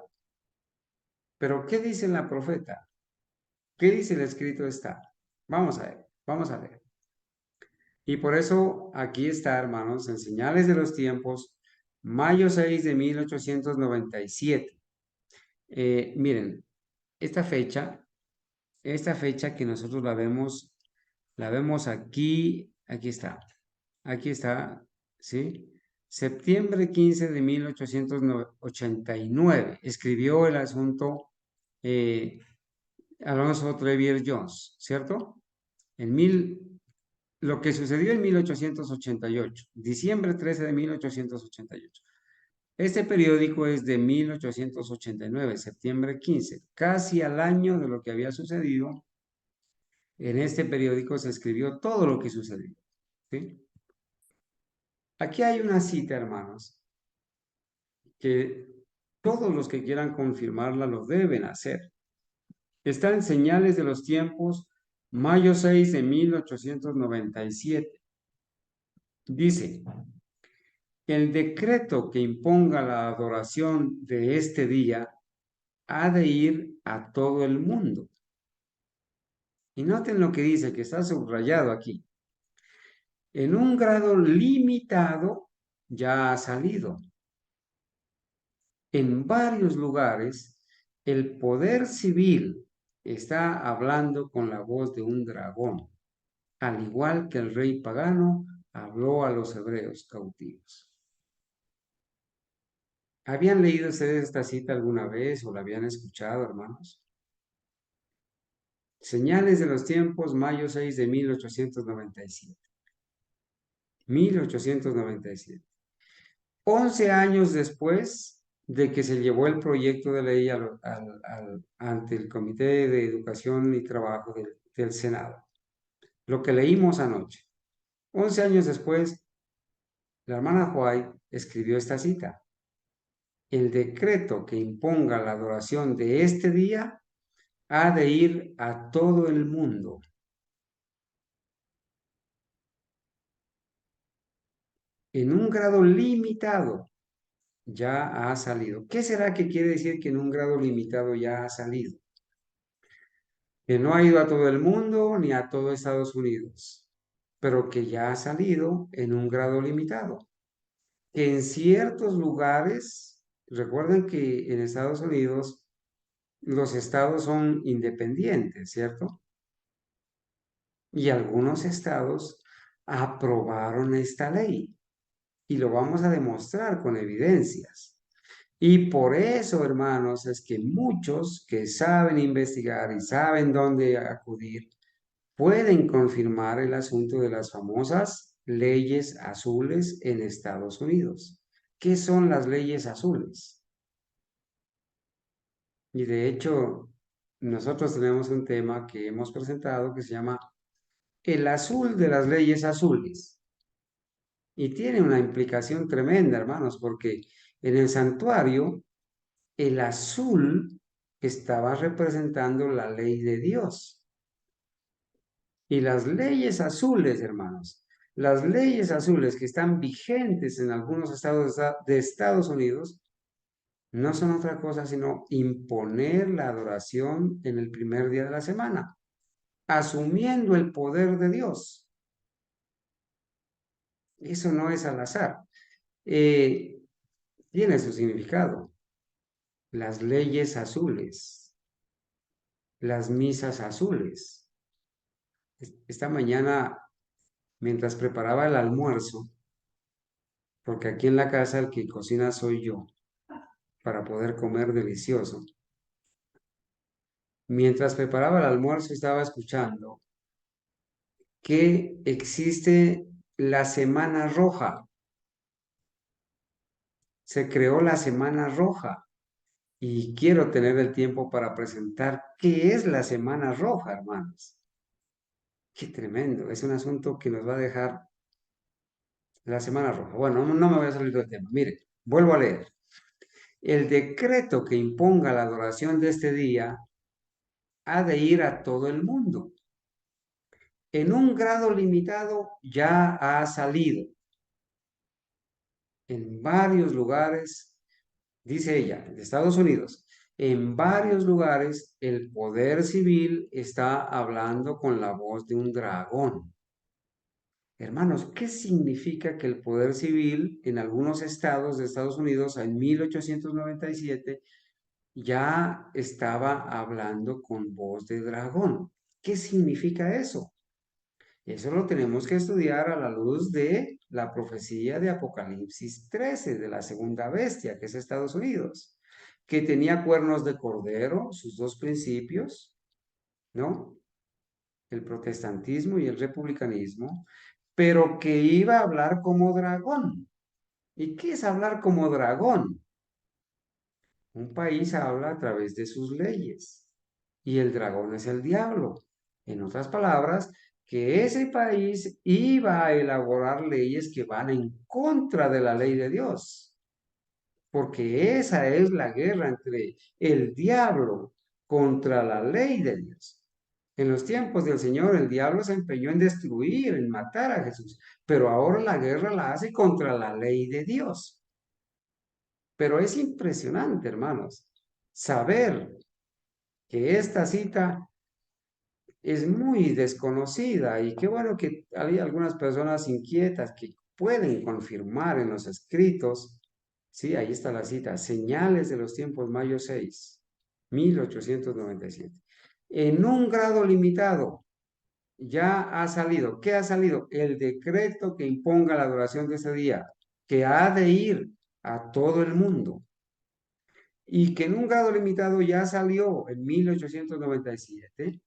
Pero ¿qué dice la profeta? ¿Qué dice el escrito está? Vamos a ver, vamos a ver. Y por eso aquí está, hermanos, en Señales de los Tiempos, mayo 6 de 1897. Miren, esta fecha que nosotros la vemos aquí está, ¿sí? Septiembre 15 de 1889, escribió el asunto Alonzo Trevier Jones, ¿cierto? Lo que sucedió en 1888, diciembre 13 de 1888. Este periódico es de 1889, septiembre 15, casi al año de lo que había sucedido. En este periódico se escribió todo lo que sucedió, ¿sí? Aquí hay una cita, hermanos, que todos los que quieran confirmarla lo deben hacer. Está en Señales de los Tiempos, mayo 6 de 1897. Dice, el decreto que imponga la adoración de este día ha de ir a todo el mundo. Y noten lo que dice, que está subrayado aquí. En un grado limitado ya ha salido. En varios lugares, el poder civil está hablando con la voz de un dragón, al igual que el rey pagano habló a los hebreos cautivos. ¿Habían leído ustedes esta cita alguna vez o la habían escuchado, hermanos? Señales de los Tiempos, mayo 6 de 1897. 1897. 11 años después de que se llevó el proyecto de ley ante el Comité de Educación y Trabajo del Senado. Lo que leímos anoche. 11 años después, la hermana White escribió esta cita. El decreto que imponga la adoración de este día ha de ir a todo el mundo. En un grado limitado ya ha salido. ¿Qué será que quiere decir que en un grado limitado ya ha salido? Que no ha ido a todo el mundo ni a todo Estados Unidos, pero que ya ha salido en un grado limitado. Que en ciertos lugares, recuerden que en Estados Unidos los estados son independientes, ¿cierto? Y algunos estados aprobaron esta ley. y lo vamos a demostrar con evidencias. Y por eso, hermanos, es que muchos que saben investigar y saben dónde acudir, pueden confirmar el asunto de las famosas leyes azules en Estados Unidos. ¿Qué son las leyes azules? Y de hecho, nosotros tenemos un tema que hemos presentado que se llama el azul de las leyes azules. Y tiene una implicación tremenda, hermanos, porque en el santuario el azul estaba representando la ley de Dios. Y las leyes azules, hermanos, las leyes azules que están vigentes en algunos estados de Estados Unidos, no son otra cosa sino imponer la adoración en el primer día de la semana, asumiendo el poder de Dios. Eso no es al azar. Tiene su significado. Las leyes azules, las misas azules. Esta mañana, mientras preparaba el almuerzo, porque aquí en la casa el que cocina soy yo, para poder comer delicioso. Mientras preparaba el almuerzo estaba escuchando que existe la Semana Roja. Se creó la Semana Roja y quiero tener el tiempo para presentar qué es la Semana Roja, hermanos. Qué tremendo, es un asunto que nos va a dejar la Semana Roja. Bueno, no me voy a salir del tema. Mire, vuelvo a leer. El decreto que imponga la adoración de este día ha de ir a todo el mundo. En un grado limitado ya ha salido en varios lugares, dice ella, de Estados Unidos. En varios lugares el poder civil está hablando con la voz de un dragón. Hermanos, ¿qué significa que el poder civil en algunos estados de Estados Unidos en 1897 ya estaba hablando con voz de dragón? ¿Qué significa eso? Eso lo tenemos que estudiar a la luz de la profecía de Apocalipsis 13, de la segunda bestia, que es Estados Unidos, que tenía cuernos de cordero, sus dos principios, ¿no? El protestantismo y el republicanismo, pero que iba a hablar como dragón. ¿Y qué es hablar como dragón? Un país habla a través de sus leyes y el dragón es el diablo. En otras palabras, que ese país iba a elaborar leyes que van en contra de la ley de Dios, porque esa es la guerra entre el diablo contra la ley de Dios. En los tiempos del Señor, el diablo se empeñó en destruir, en matar a Jesús, pero ahora la guerra la hace contra la ley de Dios. Pero es impresionante, hermanos, saber que esta cita es muy desconocida y qué bueno que hay algunas personas inquietas que pueden confirmar en los escritos. Sí, ahí está la cita, Señales de los tiempos, mayo 6, 1897. En un grado limitado ya ha salido. ¿Qué ha salido? El decreto que imponga la duración de ese día, que ha de ir a todo el mundo y que en un grado limitado ya salió en 1897,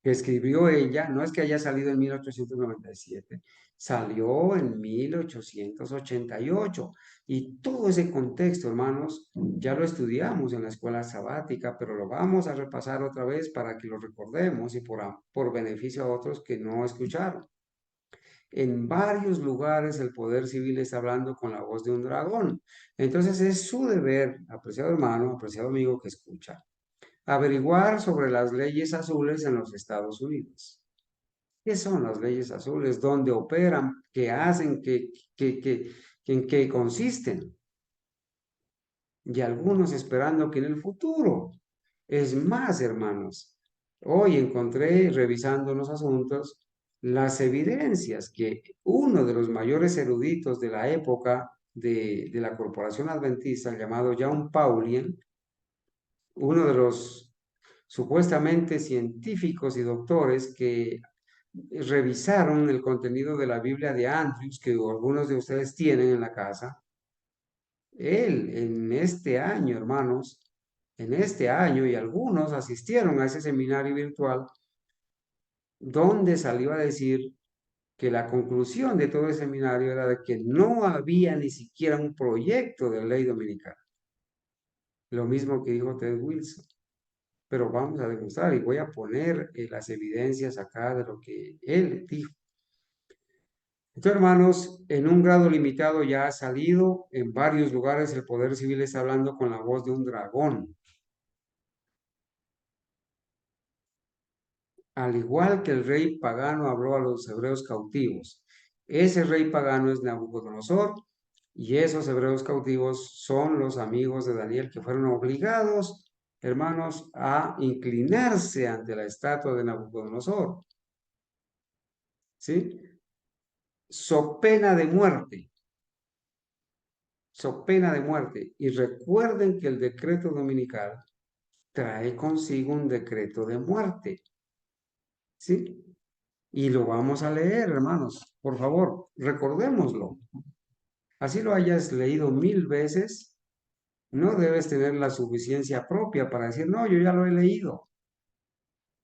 que escribió ella, no es que haya salido en 1897, salió en 1888. Y todo ese contexto, hermanos, ya lo estudiamos en la escuela sabática, pero lo vamos a repasar otra vez para que lo recordemos y por beneficio a otros que no escucharon. En varios lugares el poder civil está hablando con la voz de un dragón. Entonces es su deber, apreciado hermano, apreciado amigo que escucha, averiguar sobre las leyes azules en los Estados Unidos. ¿Qué son las leyes azules? ¿Dónde operan? ¿Qué hacen? ¿En qué consisten? Y algunos esperando que en el futuro. Es más, hermanos, hoy encontré, revisando los asuntos, las evidencias que uno de los mayores eruditos de la época de la Corporación Adventista, llamado John Paulien, uno de los supuestamente científicos y doctores que revisaron el contenido de la Biblia de Andrews, que algunos de ustedes tienen en la casa, él en este año, hermanos, en este año, y algunos asistieron a ese seminario virtual, donde salió a decir que la conclusión de todo el seminario era de que no había ni siquiera un proyecto de ley dominical. Lo mismo que dijo Ted Wilson. Pero vamos a demostrar y voy a poner las evidencias acá de lo que él dijo. Entonces, hermanos, en un grado limitado ya ha salido, en varios lugares el poder civil está hablando con la voz de un dragón. Al igual que el rey pagano habló a los hebreos cautivos. Ese rey pagano es Nabucodonosor y esos hebreos cautivos son los amigos de Daniel que fueron obligados, hermanos, a inclinarse ante la estatua de Nabucodonosor. ¿Sí? So pena de muerte. So pena de muerte. Y recuerden que el decreto dominical trae consigo un decreto de muerte. ¿Sí? Y lo vamos a leer, hermanos. Por favor, recordémoslo. Así lo hayas leído 1000 veces, no debes tener la suficiencia propia para decir, no, yo ya lo he leído.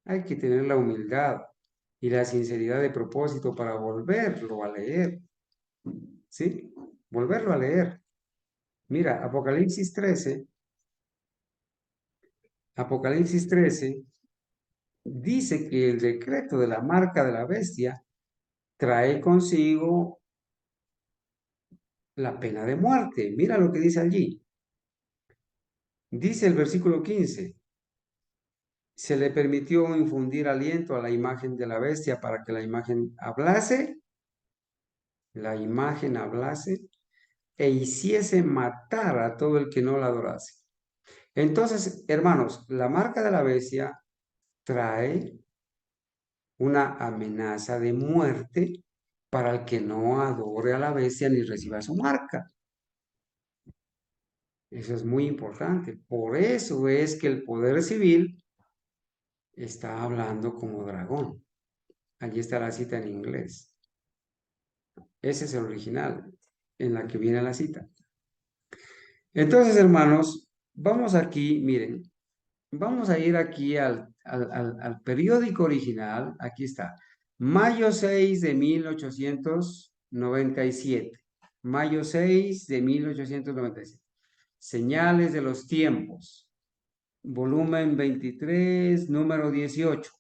Hay que tener la humildad y la sinceridad de propósito para volverlo a leer. ¿Sí? Volverlo a leer. Mira, Apocalipsis 13 dice que el decreto de la marca de la bestia trae consigo la pena de muerte. Mira lo que dice allí. Dice el versículo 15, se le permitió infundir aliento a la imagen de la bestia para que la imagen hablase e hiciese matar a todo el que no la adorase. Entonces, hermanos, la marca de la bestia trae una amenaza de muerte para el que no adore a la bestia ni reciba su marca. Eso es muy importante. Por eso es que el poder civil está hablando como dragón. Allí está la cita en inglés. Ese es el original en la que viene la cita. Entonces, hermanos, vamos aquí, miren, vamos a ir aquí al periódico original. Aquí está. Mayo 6 de 1897. Mayo 6 de 1897. Señales de los tiempos. Volumen 23, número 18.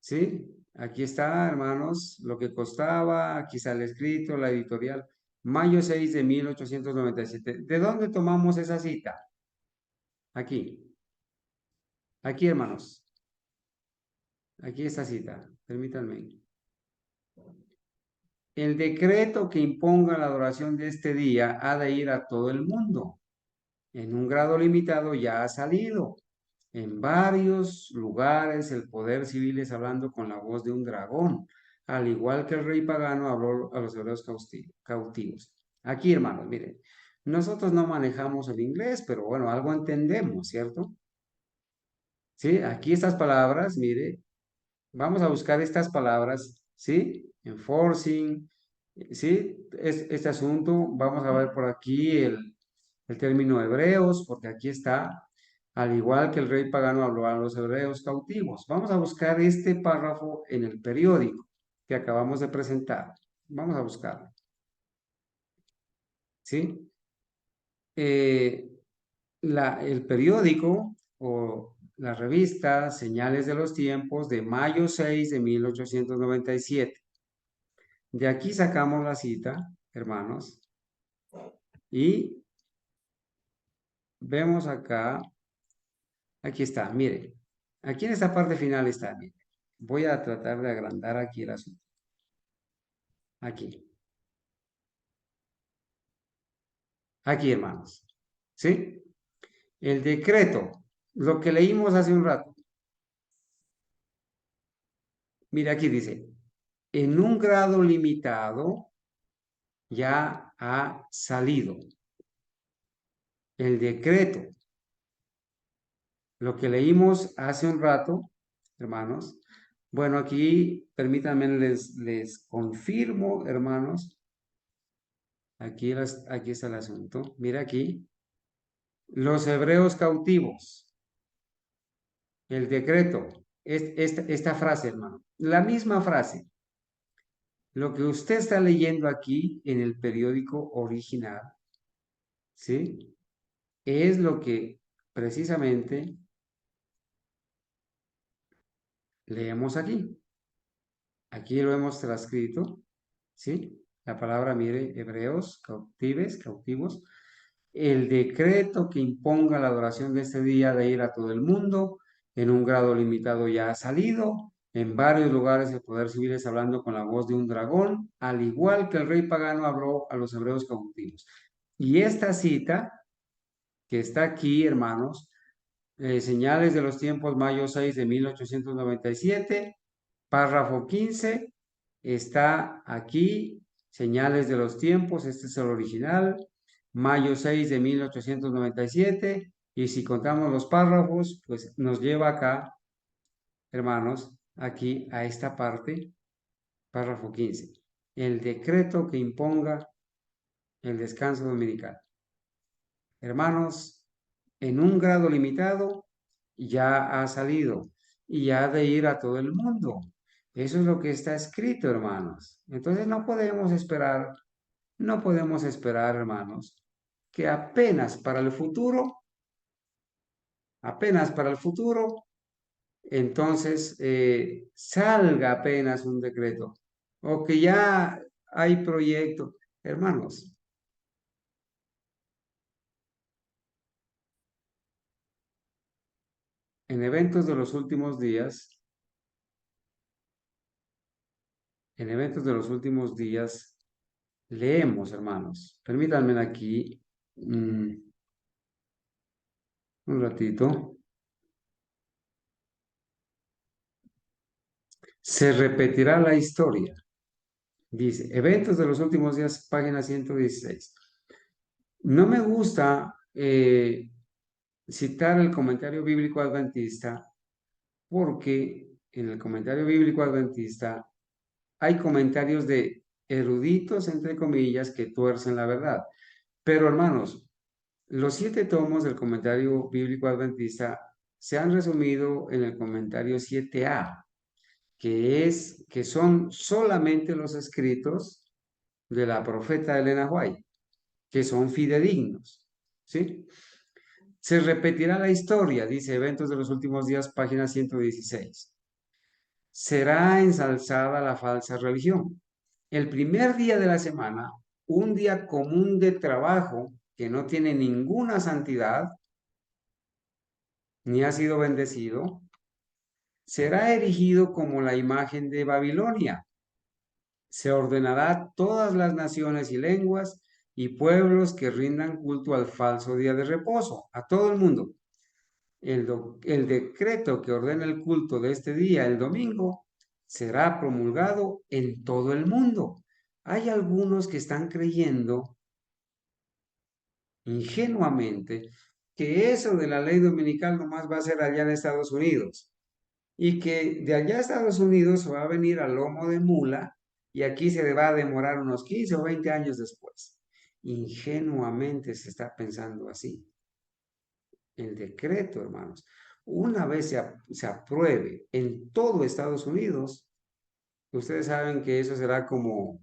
¿Sí? Aquí está, hermanos, lo que costaba. Aquí está el escrito, la editorial. Mayo 6 de 1897. ¿De dónde tomamos esa cita? Aquí. Aquí, hermanos. Aquí esta cita. Permítanme. El decreto que imponga la adoración de este día ha de ir a todo el mundo. En un grado limitado ya ha salido. En varios lugares el poder civil es hablando con la voz de un dragón, al igual que el rey pagano habló a los hebreos cautivos. Aquí, hermanos, miren, nosotros no manejamos el inglés, pero bueno, algo entendemos, ¿cierto? Sí, aquí estas palabras, mire, vamos a buscar estas palabras, ¿sí? Enforcing, ¿sí? Este asunto, vamos a ver por aquí el término hebreos, porque aquí está, al igual que el rey pagano habló a los hebreos cautivos. Vamos a buscar este párrafo en el periódico que acabamos de presentar. Vamos a buscarlo, ¿sí? El periódico o la revista Señales de los Tiempos de mayo 6 de 1897. De aquí sacamos la cita, hermanos, y vemos acá, aquí está, mire, aquí en esta parte final está, mire, voy a tratar de agrandar aquí el asunto. Aquí, hermanos, ¿sí? El decreto, lo que leímos hace un rato. Mira, aquí dice, en un grado limitado ya ha salido el decreto. Lo que leímos hace un rato, hermanos, Bueno, aquí permítanme, les confirmo, hermanos. Aquí está el asunto. Mira aquí. Los hebreos cautivos. El decreto. Esta frase, hermano. La misma frase. Lo que usted está leyendo aquí en el periódico original, ¿sí? Es lo que precisamente leemos aquí. Aquí lo hemos transcrito, ¿sí? La palabra, mire, hebreos, cautivos. El decreto que imponga la adoración de este día de ir a todo el mundo, en un grado limitado ya ha salido. En varios lugares el poder civil está hablando con la voz de un dragón, al igual que el rey pagano habló a los hebreos cautivos. Y esta cita que está aquí, hermanos, señales de los tiempos, mayo 6 de 1897, párrafo 15, está aquí, señales de los tiempos, este es el original, mayo 6 de 1897, y si contamos los párrafos, pues nos lleva acá, hermanos, aquí a esta parte, párrafo 15, el decreto que imponga el descanso dominical. Hermanos, en un grado limitado ya ha salido y ha de ir a todo el mundo. Eso es lo que está escrito, hermanos. Entonces no podemos esperar, hermanos, que apenas para el futuro, entonces salga apenas un decreto o que ya hay proyecto. Hermanos, en eventos de los últimos días, leemos, hermanos. Permítanme aquí un ratito. Se repetirá la historia. Dice, eventos de los últimos días, página 116. No me gusta citar el comentario bíblico adventista porque en el comentario bíblico adventista hay comentarios de eruditos, entre comillas, que tuercen la verdad. Pero hermanos, los 7 tomos del comentario bíblico adventista se han resumido en el comentario 7a, que son solamente los escritos de la profeta Elena White, que son fidedignos, ¿sí? Se repetirá la historia, dice Eventos de los Últimos Días, página 116. Será ensalzada la falsa religión. El primer día de la semana, un día común de trabajo que no tiene ninguna santidad, ni ha sido bendecido, será erigido como la imagen de Babilonia. Se ordenará a todas las naciones y lenguas y pueblos que rindan culto al falso día de reposo, a todo el mundo. El decreto que ordena el culto de este día, el domingo, será promulgado en todo el mundo. Hay algunos que están creyendo ingenuamente que eso de la ley dominical nomás va a ser allá en Estados Unidos y que de allá a Estados Unidos va a venir a lomo de mula y aquí se va a demorar unos 15 o 20 años después. Ingenuamente se está pensando así. El decreto, hermanos, una vez se apruebe en todo Estados Unidos, ustedes saben que eso será como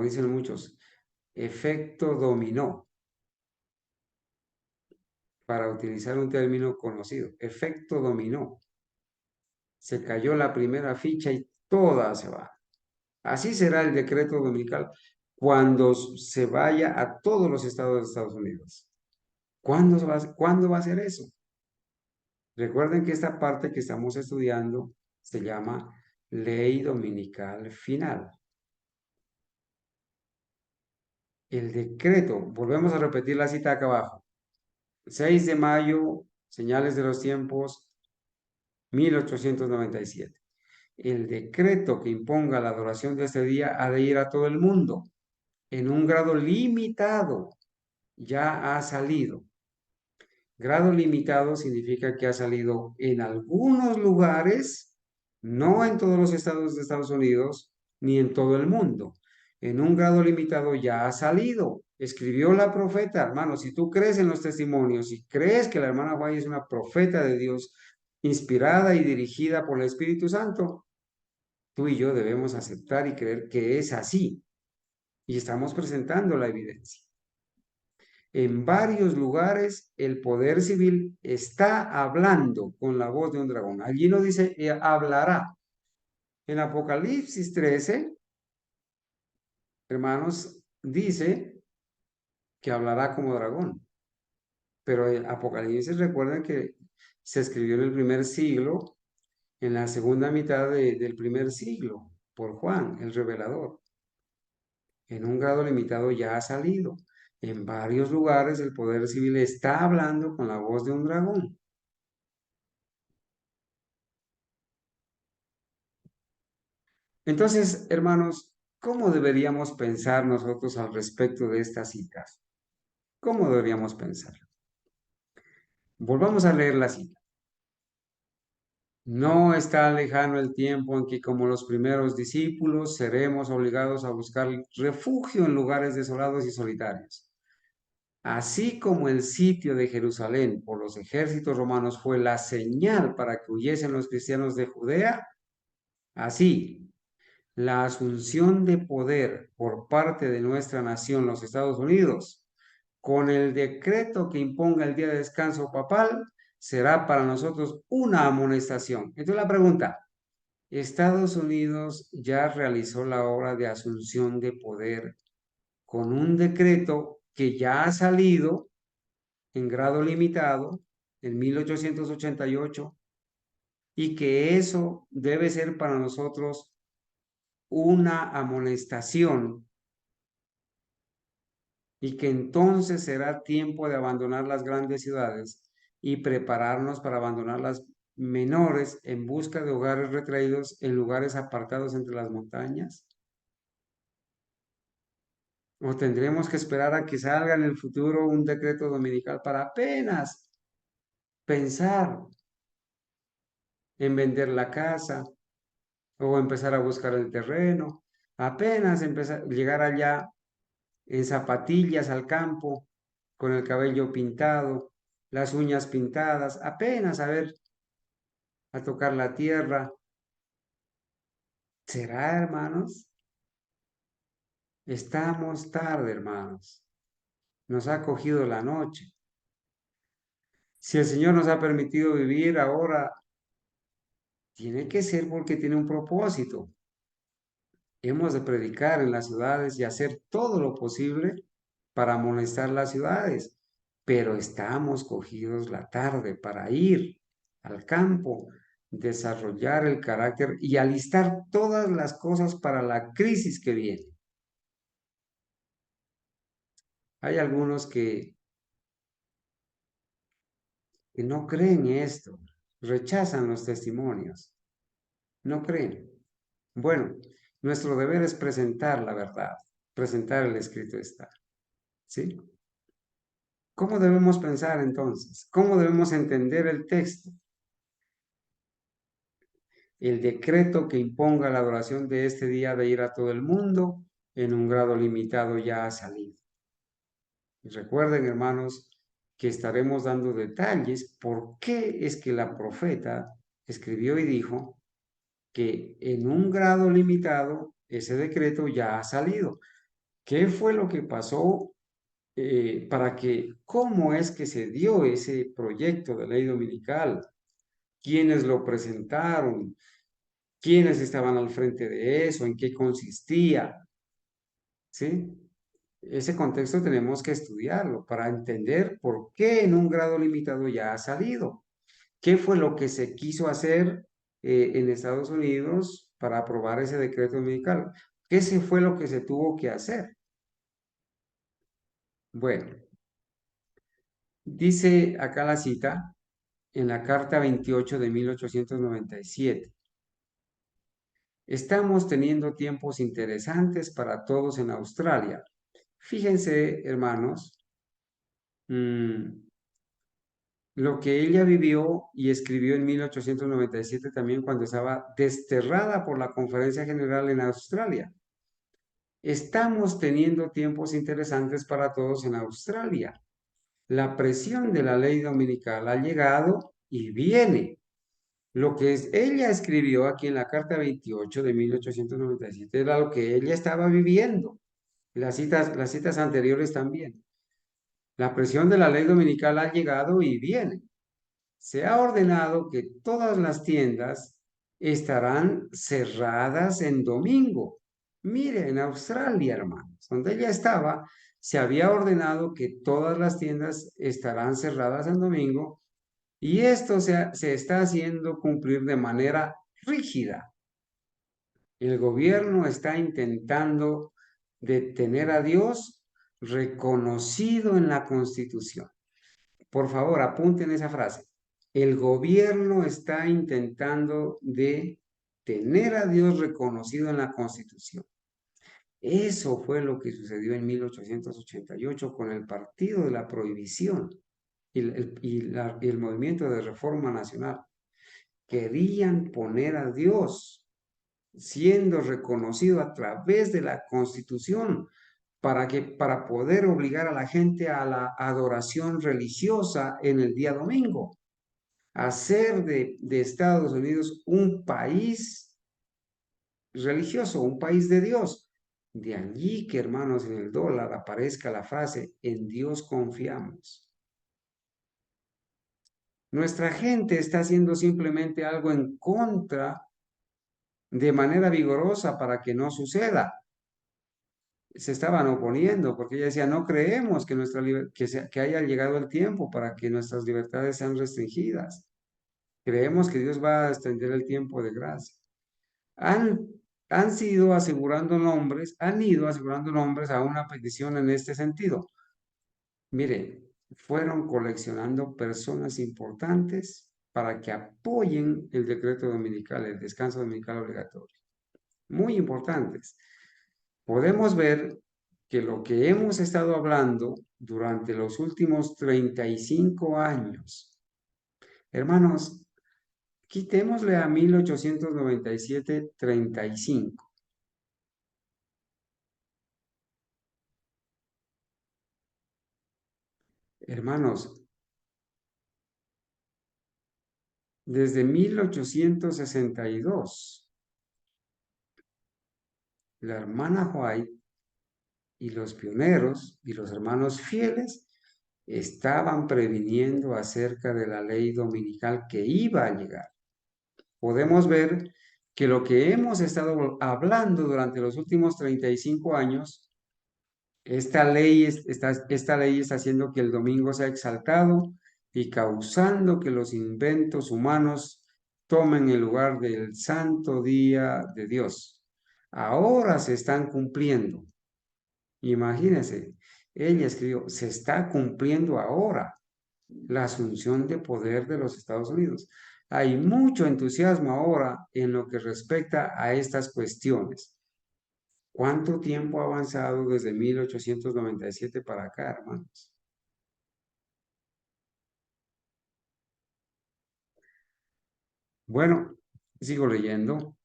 dicen muchos, efecto dominó, para utilizar un término conocido, efecto dominó. Se cayó la primera ficha y toda se va. Así será el decreto dominical cuando se vaya a todos los estados de Estados Unidos. ¿Cuándo va a ser eso? Recuerden que esta parte que estamos estudiando se llama Ley Dominical Final. El decreto, volvemos a repetir la cita acá abajo. 6 de mayo, señales de los tiempos, 1897. El decreto que imponga la adoración de este día ha de ir a todo el mundo en un grado limitado. Ya ha salido. Grado limitado significa que ha salido en algunos lugares no en todos los estados de Estados Unidos, ni en todo el mundo. En un grado limitado ya ha salido. Escribió la profeta, hermano, si tú crees en los testimonios y crees que la hermana White es una profeta de Dios, inspirada y dirigida por el Espíritu Santo, tú y yo debemos aceptar y creer que es así. Y estamos presentando la evidencia. En varios lugares el poder civil está hablando con la voz de un dragón. Allí no dice hablará. En Apocalipsis 13, hermanos, dice que hablará como dragón. Pero el Apocalipsis, recuerden que se escribió en el primer siglo, en la segunda mitad del primer siglo, por Juan, el revelador. En un grado limitado ya ha salido. En varios lugares el poder civil está hablando con la voz de un dragón. Entonces, hermanos, ¿cómo deberíamos pensar nosotros al respecto de estas citas? ¿Cómo deberíamos pensar? Volvamos a leer la cita. No está lejano el tiempo en que, como los primeros discípulos, seremos obligados a buscar refugio en lugares desolados y solitarios. Así como el sitio de Jerusalén por los ejércitos romanos fue la señal para que huyesen los cristianos de Judea, así la asunción de poder por parte de nuestra nación, los Estados Unidos, con el decreto que imponga el día de descanso papal, será para nosotros una amonestación. Entonces la pregunta, Estados Unidos ya realizó la obra de asunción de poder con un decreto que ya ha salido en grado limitado en 1888 y que eso debe ser para nosotros una amonestación y que entonces será tiempo de abandonar las grandes ciudades y prepararnos para abandonar las menores en busca de hogares retraídos en lugares apartados entre las montañas? ¿O tendremos que esperar a que salga en el futuro un decreto dominical para apenas pensar en vender la casa o empezar a buscar el terreno? Apenas empezar, llegar allá en zapatillas al campo, con el cabello pintado, las uñas pintadas, apenas a ver, a tocar la tierra. ¿Será, hermanos? Estamos tarde, hermanos. Nos ha cogido la noche. Si el Señor nos ha permitido vivir ahora, tiene que ser porque tiene un propósito. Hemos de predicar en las ciudades y hacer todo lo posible para amonestar las ciudades, pero estamos cogidos la tarde para ir al campo, desarrollar el carácter y alistar todas las cosas para la crisis que viene. Hay algunos que no creen esto, rechazan los testimonios, no creen. Bueno, nuestro deber es presentar la verdad, presentar el escrito está, ¿sí? ¿Cómo debemos pensar entonces? ¿Cómo debemos entender el texto? El decreto que imponga la adoración de este día de ir a todo el mundo en un grado limitado ya ha salido. Y recuerden, hermanos, que estaremos dando detalles por qué es que la profeta escribió y dijo que en un grado limitado ese decreto ya ha salido. ¿Qué fue lo que pasó cómo es que se dio ese proyecto de ley dominical? ¿Quiénes lo presentaron? ¿Quiénes estaban al frente de eso? ¿En qué consistía? ¿Sí? Ese contexto tenemos que estudiarlo para entender por qué en un grado limitado ya ha salido. ¿Qué fue lo que se quiso hacer en Estados Unidos para aprobar ese decreto dominical? ¿Qué se fue lo que se tuvo que hacer? Bueno, dice acá la cita en la Carta 28 de 1897. Estamos teniendo tiempos interesantes para todos en Australia. Fíjense, hermanos, lo que ella vivió y escribió en 1897 también cuando estaba desterrada por la Conferencia General en Australia. Estamos teniendo tiempos interesantes para todos en Australia. La presión de la ley dominical ha llegado y viene. Lo que ella escribió aquí en la Carta 28 de 1897 era lo que ella estaba viviendo. Las citas anteriores también. La presión de la ley dominical ha llegado y viene. Se ha ordenado que todas las tiendas estarán cerradas en domingo. Mire, en Australia, hermanos, donde ella estaba, se había ordenado que todas las tiendas estarán cerradas en domingo y esto se está haciendo cumplir de manera rígida. El gobierno está intentando detener a Dios reconocido en la Constitución. Por favor, apunten esa frase. El gobierno está intentando detener a Dios reconocido en la Constitución. Eso fue lo que sucedió en 1888 con el Partido de la Prohibición y el Movimiento de Reforma Nacional. Querían poner a Dios siendo reconocido a través de la Constitución para poder obligar a la gente a la adoración religiosa en el día domingo, hacer de Estados Unidos un país religioso, un país de Dios. De allí que, hermanos, en el dólar aparezca la frase, en Dios confiamos. Nuestra gente está haciendo simplemente algo en contra de manera vigorosa para que no suceda. Se estaban oponiendo porque ella decía, no creemos que haya llegado el tiempo para que nuestras libertades sean restringidas. Creemos que Dios va a extender el tiempo de gracia. Han ido asegurando nombres a una petición en este sentido. Mire, fueron coleccionando personas importantes para que apoyen el decreto dominical, el descanso dominical obligatorio. Muy importantes. Podemos ver que lo que hemos estado hablando durante los últimos 35 años, hermanos, quitémosle a 1897, 35. Hermanos, desde 1862, la hermana White y los pioneros y los hermanos fieles estaban previniendo acerca de la ley dominical que iba a llegar. Podemos ver que lo que hemos estado hablando durante los últimos 35 años, esta ley está haciendo que el domingo sea exaltado y causando que los inventos humanos tomen el lugar del santo día de Dios. Ahora se están cumpliendo. Imagínense, ella escribió, se está cumpliendo ahora la asunción de poder de los Estados Unidos. Hay mucho entusiasmo ahora en lo que respecta a estas cuestiones. ¿Cuánto tiempo ha avanzado desde 1897 para acá, hermanos? Bueno, sigo leyendo.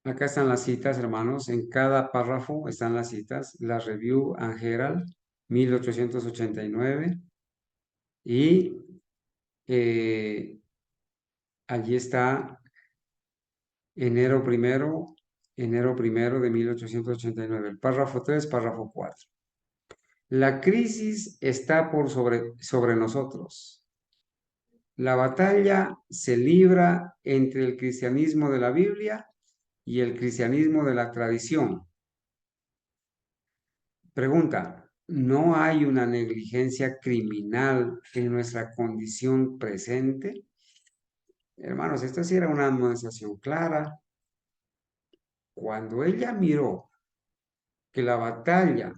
Acá están las citas, hermanos. En cada párrafo están las citas. La Review and Herald, 1889. Y allí está enero primero de 1889. El párrafo 3, párrafo 4. La crisis está sobre nosotros. La batalla se libra entre el cristianismo de la Biblia y el cristianismo de la tradición. Pregunta, ¿no hay una negligencia criminal en nuestra condición presente? Hermanos, esta sí era una amonestación clara. Cuando ella miró que la batalla,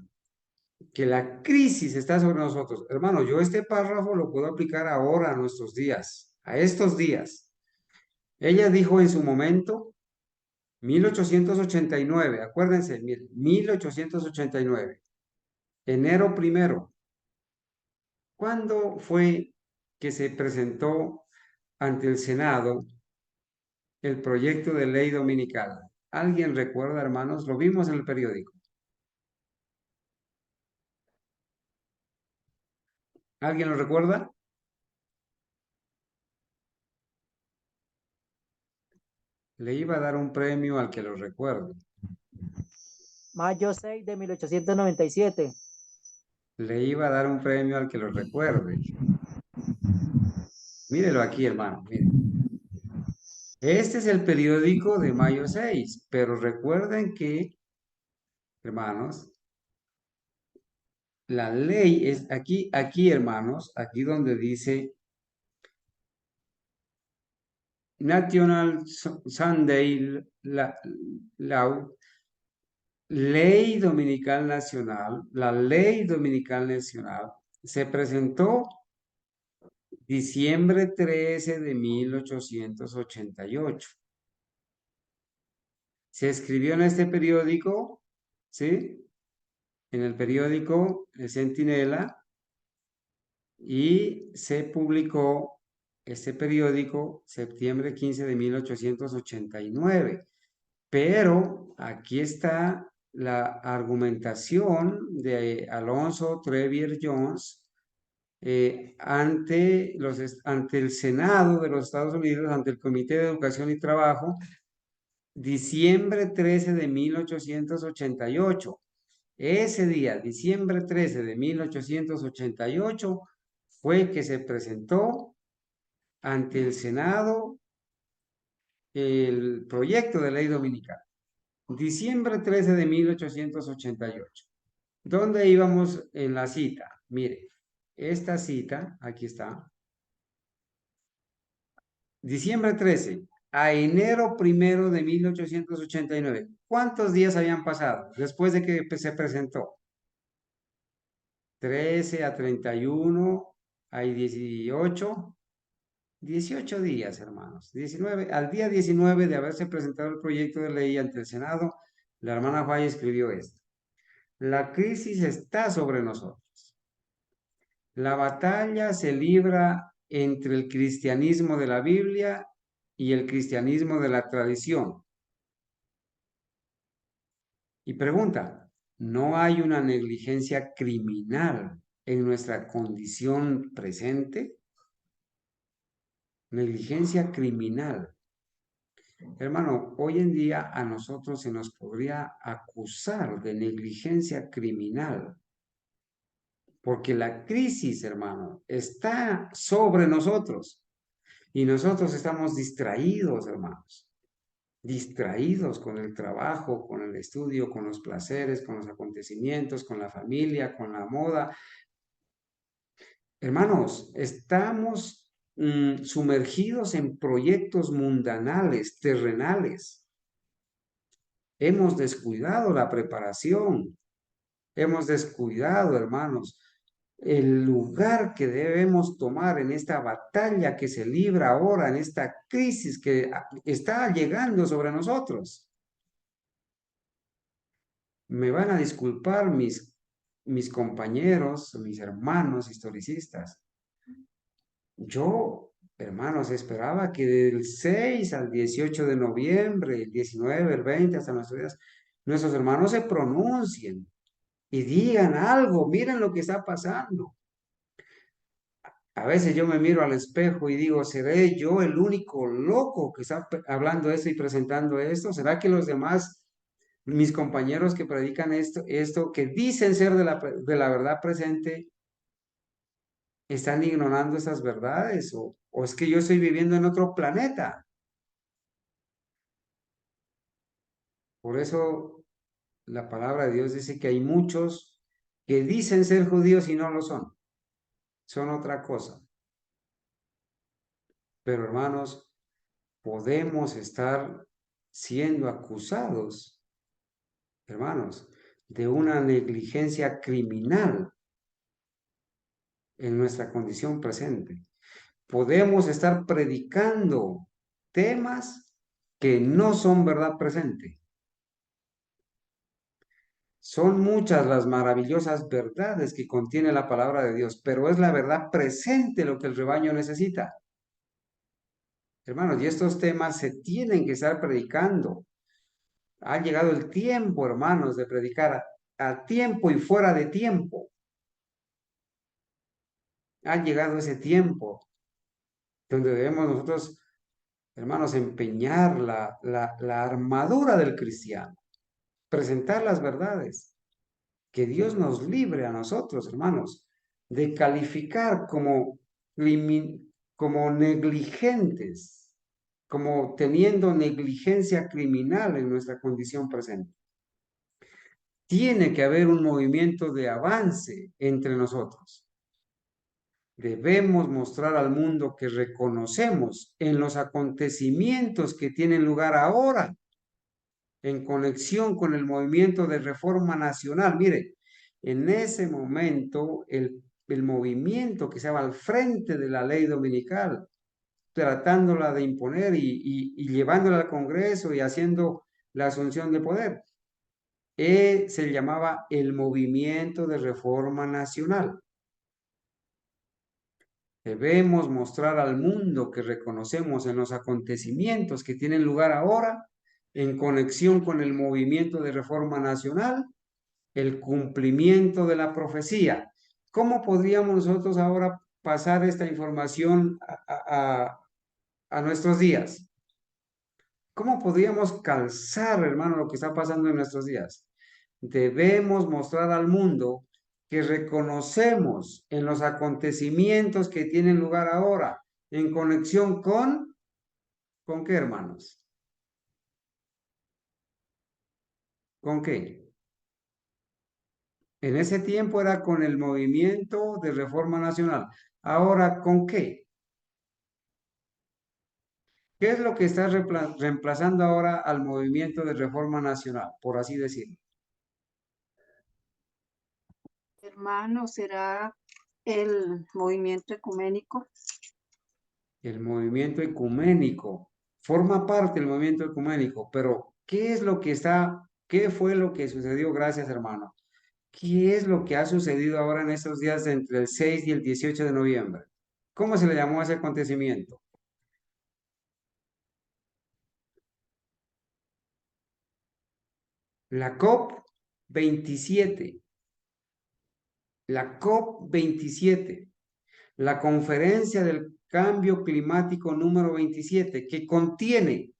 que la crisis está sobre nosotros, hermano, yo este párrafo lo puedo aplicar ahora a nuestros días, a estos días. Ella dijo en su momento, 1889, acuérdense, 1889, enero primero. ¿Cuándo fue que se presentó ante el Senado el proyecto de ley dominical? ¿Alguien recuerda, hermanos? Lo vimos en el periódico. ¿Alguien lo recuerda? Le iba a dar un premio al que lo recuerde. Mayo 6 de 1897. Le iba a dar un premio al que lo recuerde. Mírelo aquí, hermano. Mire. Este es el periódico de mayo 6, pero recuerden que, hermanos, la ley es aquí, hermanos, aquí donde dice National Sunday Law, Ley Dominical Nacional, la Ley Dominical Nacional se presentó diciembre 13 de 1888. Se escribió en este periódico, ¿sí? En el periódico El Centinela, y se publicó este periódico septiembre 15 de 1889. Pero aquí está la argumentación de Alonzo Trevier Jones ante el Senado de los Estados Unidos, ante el Comité de Educación y Trabajo, diciembre 13 de 1888. Ese día, diciembre 13 de 1888, fue que se presentó ante el Senado el proyecto de ley dominical. Diciembre 13 de 1888. ¿Dónde íbamos en la cita? Mire, esta cita, aquí está. Diciembre 13 a enero 1 de 1889. ¿Cuántos días habían pasado después de que se presentó? 13 a 31, hay 18 días, hermanos. 19, al día 19 de haberse presentado el proyecto de ley ante el Senado, la hermana Fay escribió esto. La crisis está sobre nosotros. La batalla se libra entre el cristianismo de la Biblia y el cristianismo de la tradición. Y pregunta, ¿no hay una negligencia criminal en nuestra condición presente? Negligencia criminal. Hermano, hoy en día a nosotros se nos podría acusar de negligencia criminal, porque la crisis, hermano, está sobre nosotros y nosotros estamos distraídos, hermanos, distraídos con el trabajo, con el estudio, con los placeres, con los acontecimientos, con la familia, con la moda. Hermanos, estamos sumergidos en proyectos mundanales, terrenales. Hemos descuidado la preparación, hemos descuidado, hermanos, el lugar que debemos tomar en esta batalla que se libra ahora, en esta crisis que está llegando sobre nosotros. Me van a disculpar mis compañeros, mis hermanos historicistas. Yo, hermanos, esperaba que del 6 al 18 de noviembre, el 19, el 20, hasta nuestros días, nuestros hermanos se pronuncien y digan algo, miren lo que está pasando. A veces yo me miro al espejo y digo, ¿seré yo el único loco que está hablando esto y presentando esto? ¿Será que los demás, mis compañeros que predican esto que dicen ser de la verdad presente, están ignorando esas verdades? ¿O es que yo estoy viviendo en otro planeta? Por eso la palabra de Dios dice que hay muchos que dicen ser judíos y no lo son. Son otra cosa. Pero hermanos, podemos estar siendo acusados, hermanos, de una negligencia criminal en nuestra condición presente. Podemos estar predicando temas que no son verdad presente. Son muchas las maravillosas verdades que contiene la palabra de Dios, pero es la verdad presente lo que el rebaño necesita. Hermanos, y estos temas se tienen que estar predicando. Ha llegado el tiempo, hermanos, de predicar a tiempo y fuera de tiempo. Ha llegado ese tiempo donde debemos nosotros, hermanos, empeñar la armadura del cristiano, presentar las verdades, que Dios nos libre a nosotros, hermanos, de calificar como negligentes, como teniendo negligencia criminal en nuestra condición presente. Tiene que haber un movimiento de avance entre nosotros. Debemos mostrar al mundo que reconocemos en los acontecimientos que tienen lugar ahora, en conexión con el movimiento de reforma nacional. Mire, en ese momento, el movimiento que estaba al frente de la ley dominical, tratándola de imponer y llevándola al Congreso y haciendo la asunción de poder, se llamaba el movimiento de reforma nacional. Debemos mostrar al mundo que reconocemos en los acontecimientos que tienen lugar ahora, en conexión con el movimiento de reforma nacional, el cumplimiento de la profecía. ¿Cómo podríamos nosotros ahora pasar esta información a nuestros días? ¿Cómo podríamos calzar, hermano, lo que está pasando en nuestros días? Debemos mostrar al mundo que reconocemos en los acontecimientos que tienen lugar ahora, en conexión ¿con qué, hermanos? ¿Con qué? En ese tiempo era con el movimiento de reforma nacional. Ahora, ¿con qué? ¿Qué es lo que está reemplazando ahora al movimiento de reforma nacional, por así decirlo? Hermano, ¿será el movimiento ecuménico? El movimiento ecuménico forma parte del movimiento ecuménico, pero qué fue lo que sucedió? Gracias, hermano. ¿Qué es lo que ha sucedido ahora en estos días entre el 6 y el 18 de noviembre? ¿Cómo se le llamó a ese acontecimiento? La COP 27. La COP 27. La conferencia del cambio climático número 27, que contiene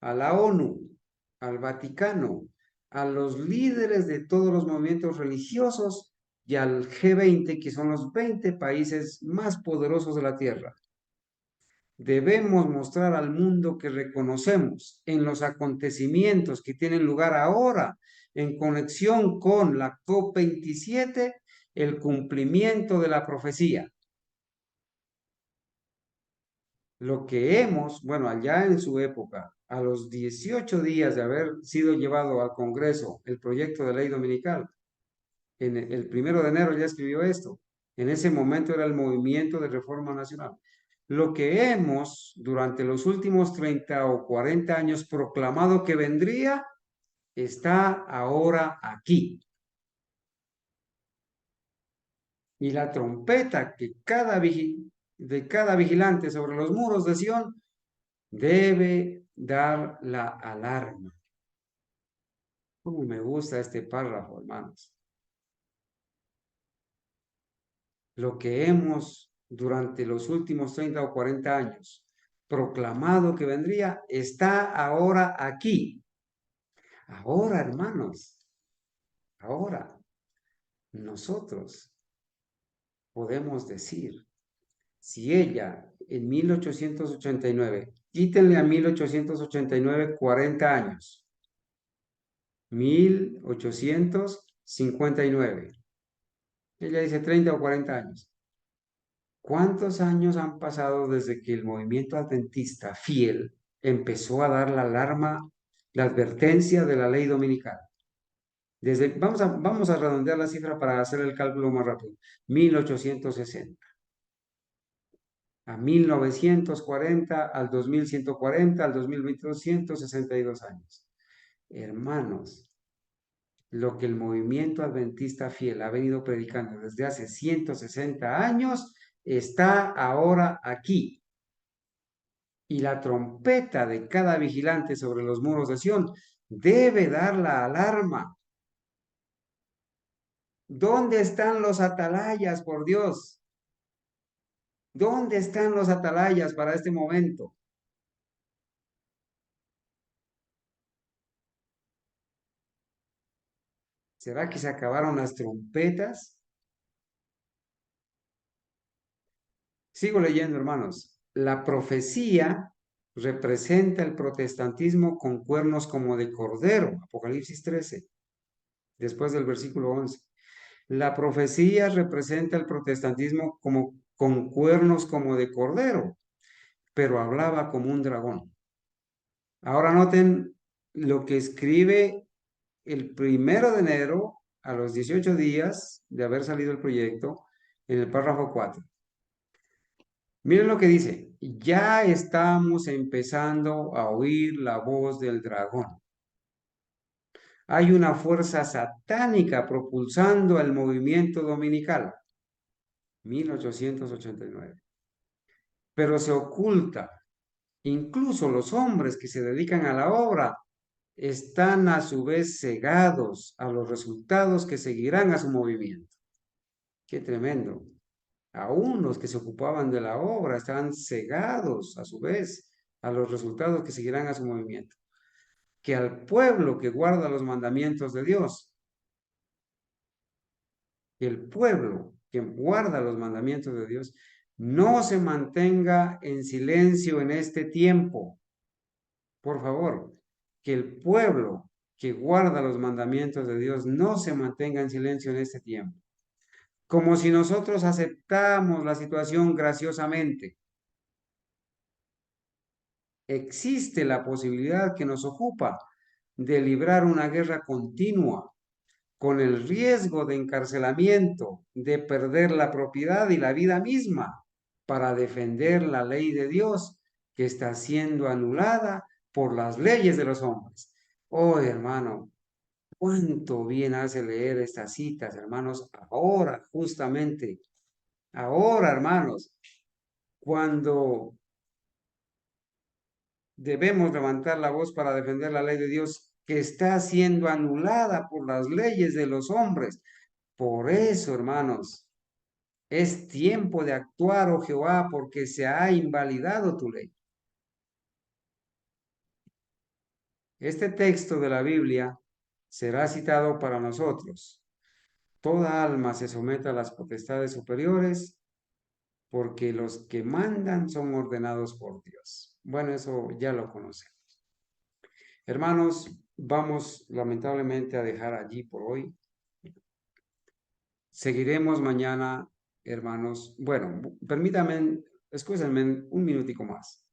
a la ONU, al Vaticano, a los líderes de todos los movimientos religiosos y al G20, que son los 20 países más poderosos de la Tierra. Debemos mostrar al mundo que reconocemos en los acontecimientos que tienen lugar ahora en conexión con la COP27 el cumplimiento de la profecía. Lo que bueno, allá en su época, a los 18 días de haber sido llevado al Congreso el proyecto de ley dominical, en el 1 de enero ya escribió esto. En ese momento era el movimiento de reforma nacional. Lo que hemos durante los últimos 30 o 40 años proclamado que vendría, está ahora aquí. Y la trompeta que de cada vigilante sobre los muros de Sión debe dar la alarma. Cómo me gusta este párrafo, hermanos. Lo que hemos durante los últimos 30 o 40 años proclamado que vendría, está ahora aquí. Ahora, hermanos, ahora nosotros podemos decir, si ella en 1889, quítenle a 1889 40 años, 1859, ella dice 30 o 40 años. ¿Cuántos años han pasado desde que el movimiento adventista fiel empezó a dar la alarma, la advertencia de la ley dominical? Vamos a redondear la cifra para hacer el cálculo más rápido. 1860. A 1940, al 2140, al 2022, 162 años. Hermanos, lo que el movimiento adventista fiel ha venido predicando desde hace 160 años, está ahora aquí. Y la trompeta de cada vigilante sobre los muros de Sión debe dar la alarma. ¿Dónde están los atalayas, por Dios? ¿Dónde están los atalayas para este momento? ¿Será que se acabaron las trompetas? Sigo leyendo, hermanos. La profecía representa el protestantismo con cuernos como de cordero, Apocalipsis 13, después del versículo 11. La profecía representa el protestantismo como con cuernos como de cordero, pero hablaba como un dragón. Ahora noten lo que escribe el 1 de enero, a los 18 días de haber salido el proyecto, en el párrafo 4. Miren lo que dice: ya estamos empezando a oír la voz del dragón. Hay una fuerza satánica propulsando el movimiento dominical. 1889. Pero se oculta. Incluso los hombres que se dedican a la obra están a su vez cegados a los resultados que seguirán a su movimiento. Qué tremendo. Aún los que se ocupaban de la obra estaban cegados a su vez a los resultados que seguirán a su movimiento. Que al pueblo que guarda los mandamientos de Dios, el pueblo que guarda los mandamientos de Dios, no se mantenga en silencio en este tiempo. Por favor, que el pueblo que guarda los mandamientos de Dios no se mantenga en silencio en este tiempo. Como si nosotros aceptamos la situación graciosamente. Existe la posibilidad que nos ocupa de librar una guerra continua, con el riesgo de encarcelamiento, de perder la propiedad y la vida misma, para defender la ley de Dios que está siendo anulada por las leyes de los hombres. Oh, hermano, cuánto bien hace leer estas citas, hermanos, ahora, justamente, ahora, hermanos, cuando debemos levantar la voz para defender la ley de Dios que está siendo anulada por las leyes de los hombres. Por eso, hermanos, es tiempo de actuar, oh Jehová, porque se ha invalidado tu ley. Este texto de la Biblia será citado para nosotros. Toda alma se someta a las potestades superiores, porque los que mandan son ordenados por Dios. Bueno, eso ya lo conocemos. Hermanos, vamos lamentablemente a dejar allí por hoy. Seguiremos mañana, hermanos. Bueno, permítanme, escúchenme un minutico más,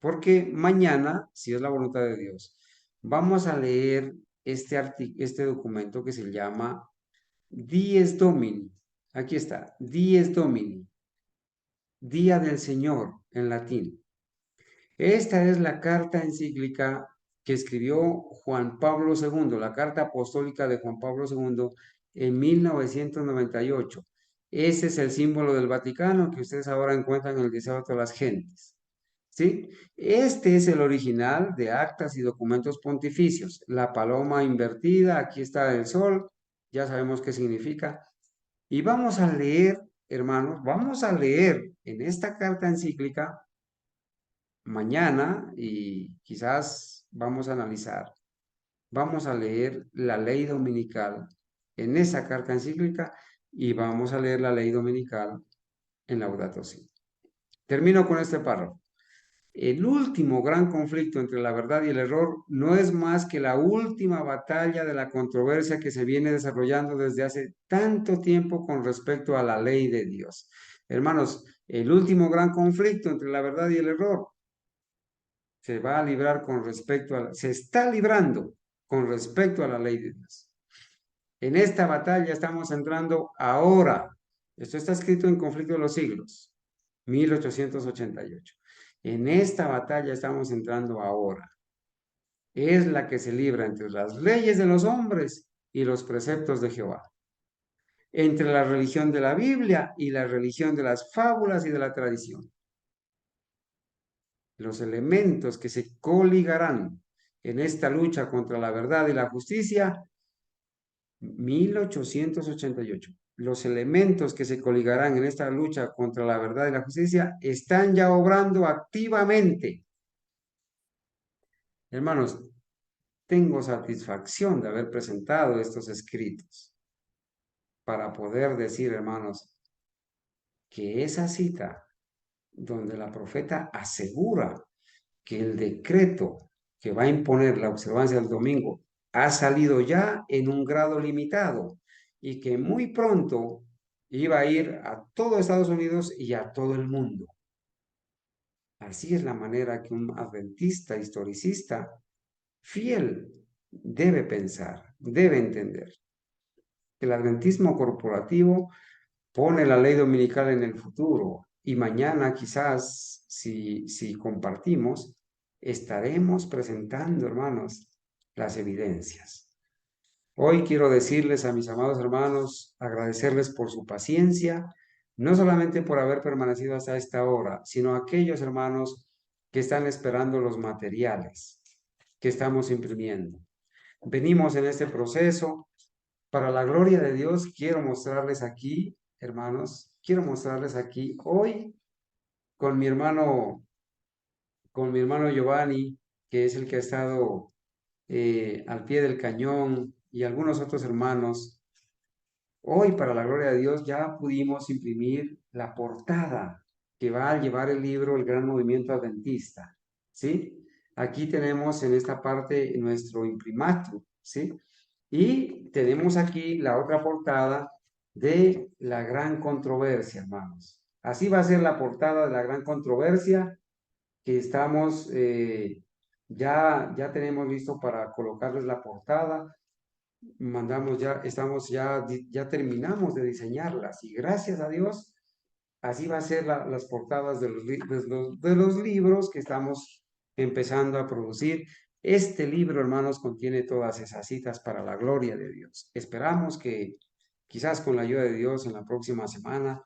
porque mañana, si es la voluntad de Dios, vamos a leer este documento que se llama Dies Domini. Aquí está, Dies Domini, Día del Señor en latín. Esta es la carta encíclica que escribió Juan Pablo II, la carta apostólica de Juan Pablo II en 1998. Ese es el símbolo del Vaticano que ustedes ahora encuentran en el deseo de todas las gentes. ¿Sí? Este es el original de actas y documentos pontificios. La paloma invertida, aquí está el sol, ya sabemos qué significa. Y vamos a leer, hermanos, vamos a leer en esta carta encíclica mañana, y quizás vamos a analizar, vamos a leer la ley dominical en esa carta encíclica y vamos a leer la ley dominical en Laudato Si. Termino con este párrafo. El último gran conflicto entre la verdad y el error no es más que la última batalla de la controversia que se viene desarrollando desde hace tanto tiempo con respecto a la ley de Dios. Hermanos, el último gran conflicto entre la verdad y el error se va a librar con respecto a se está librando con respecto a la ley de Dios. En esta batalla estamos entrando ahora. Esto está escrito en Conflicto de los Siglos, 1888. En esta batalla estamos entrando ahora. Es la que se libra entre las leyes de los hombres y los preceptos de Jehová, entre la religión de la Biblia y la religión de las fábulas y de la tradición. Los elementos que se coligarán en esta lucha contra la verdad y la justicia, 1888. Los elementos que se coligarán en esta lucha contra la verdad y la justicia están ya obrando activamente. Hermanos, tengo satisfacción de haber presentado estos escritos para poder decir, hermanos, que esa cita donde la profeta asegura que el decreto que va a imponer la observancia del domingo ha salido ya en un grado limitado y que muy pronto iba a ir a todo Estados Unidos y a todo el mundo. Así es la manera que un adventista historicista fiel debe pensar, debe entender. El adventismo corporativo pone la ley dominical en el futuro y mañana quizás, si compartimos, estaremos presentando, hermanos, las evidencias. Hoy quiero decirles a mis amados hermanos, agradecerles por su paciencia, no solamente por haber permanecido hasta esta hora, sino a aquellos hermanos que están esperando los materiales que estamos imprimiendo. Venimos en este proceso. Para la gloria de Dios, quiero mostrarles aquí, hermanos, quiero mostrarles aquí hoy con mi hermano Giovanni, que es el que ha estado al pie del cañón, y algunos otros hermanos. Hoy, para la gloria de Dios, ya pudimos imprimir la portada que va a llevar el libro El Gran Movimiento Adventista, ¿sí? Aquí tenemos en esta parte nuestro imprimatur, ¿sí? Y tenemos aquí la otra portada de la gran controversia, hermanos. Así va a ser la portada de la gran controversia que estamos, ya tenemos listo para colocarles la portada. Ya terminamos de diseñarlas y gracias a Dios, así va a ser las portadas de los libros que estamos empezando a producir. Este libro, hermanos, contiene todas esas citas para la gloria de Dios. Esperamos que quizás con la ayuda de Dios en la próxima semana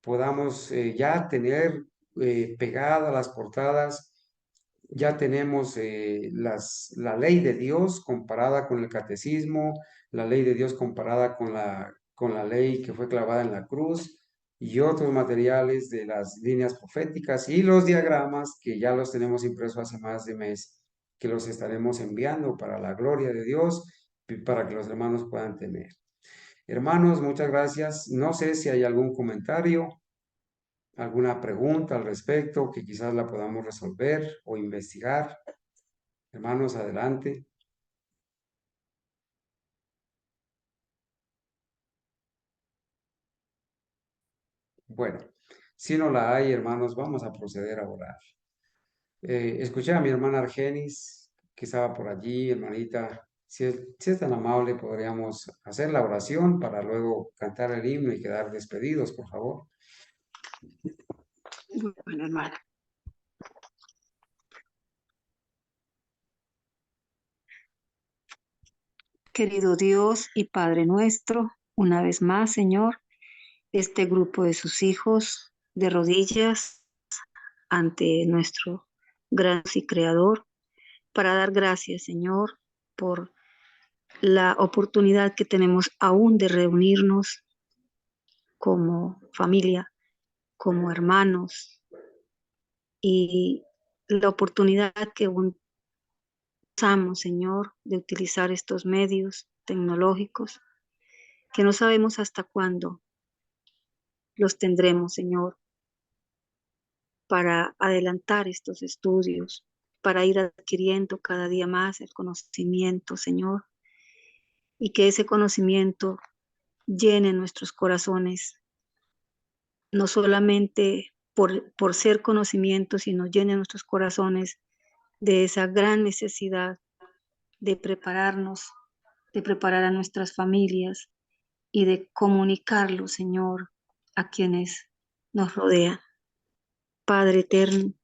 podamos ya tener pegadas las portadas. Ya tenemos la ley de Dios comparada con el catecismo, la ley de Dios comparada con la ley que fue clavada en la cruz y otros materiales de las líneas proféticas y los diagramas que ya los tenemos impresos hace más de mes, que los estaremos enviando para la gloria de Dios y para que los hermanos puedan tener. Hermanos, muchas gracias. No sé si hay algún comentario, alguna pregunta al respecto que quizás la podamos resolver o investigar. Hermanos, adelante. Bueno, si no la hay, hermanos, vamos a proceder a orar. Escuché a mi hermana Argenis, que estaba por allí, hermanita. Si es tan amable, podríamos hacer la oración para luego cantar el himno y quedar despedidos, por favor. Bueno, hermana. Querido Dios y Padre nuestro, una vez más, Señor, este grupo de sus hijos de rodillas ante nuestro gran y creador, para dar gracias, Señor, por la oportunidad que tenemos aún de reunirnos como familia, como hermanos, y la oportunidad que usamos, Señor, de utilizar estos medios tecnológicos, que no sabemos hasta cuándo los tendremos, Señor, para adelantar estos estudios, para ir adquiriendo cada día más el conocimiento, Señor, y que ese conocimiento llene nuestros corazones, no solamente por ser conocimiento, sino llene nuestros corazones de esa gran necesidad de prepararnos, de preparar a nuestras familias y de comunicarlo, Señor, a quienes nos rodean. Padre eterno,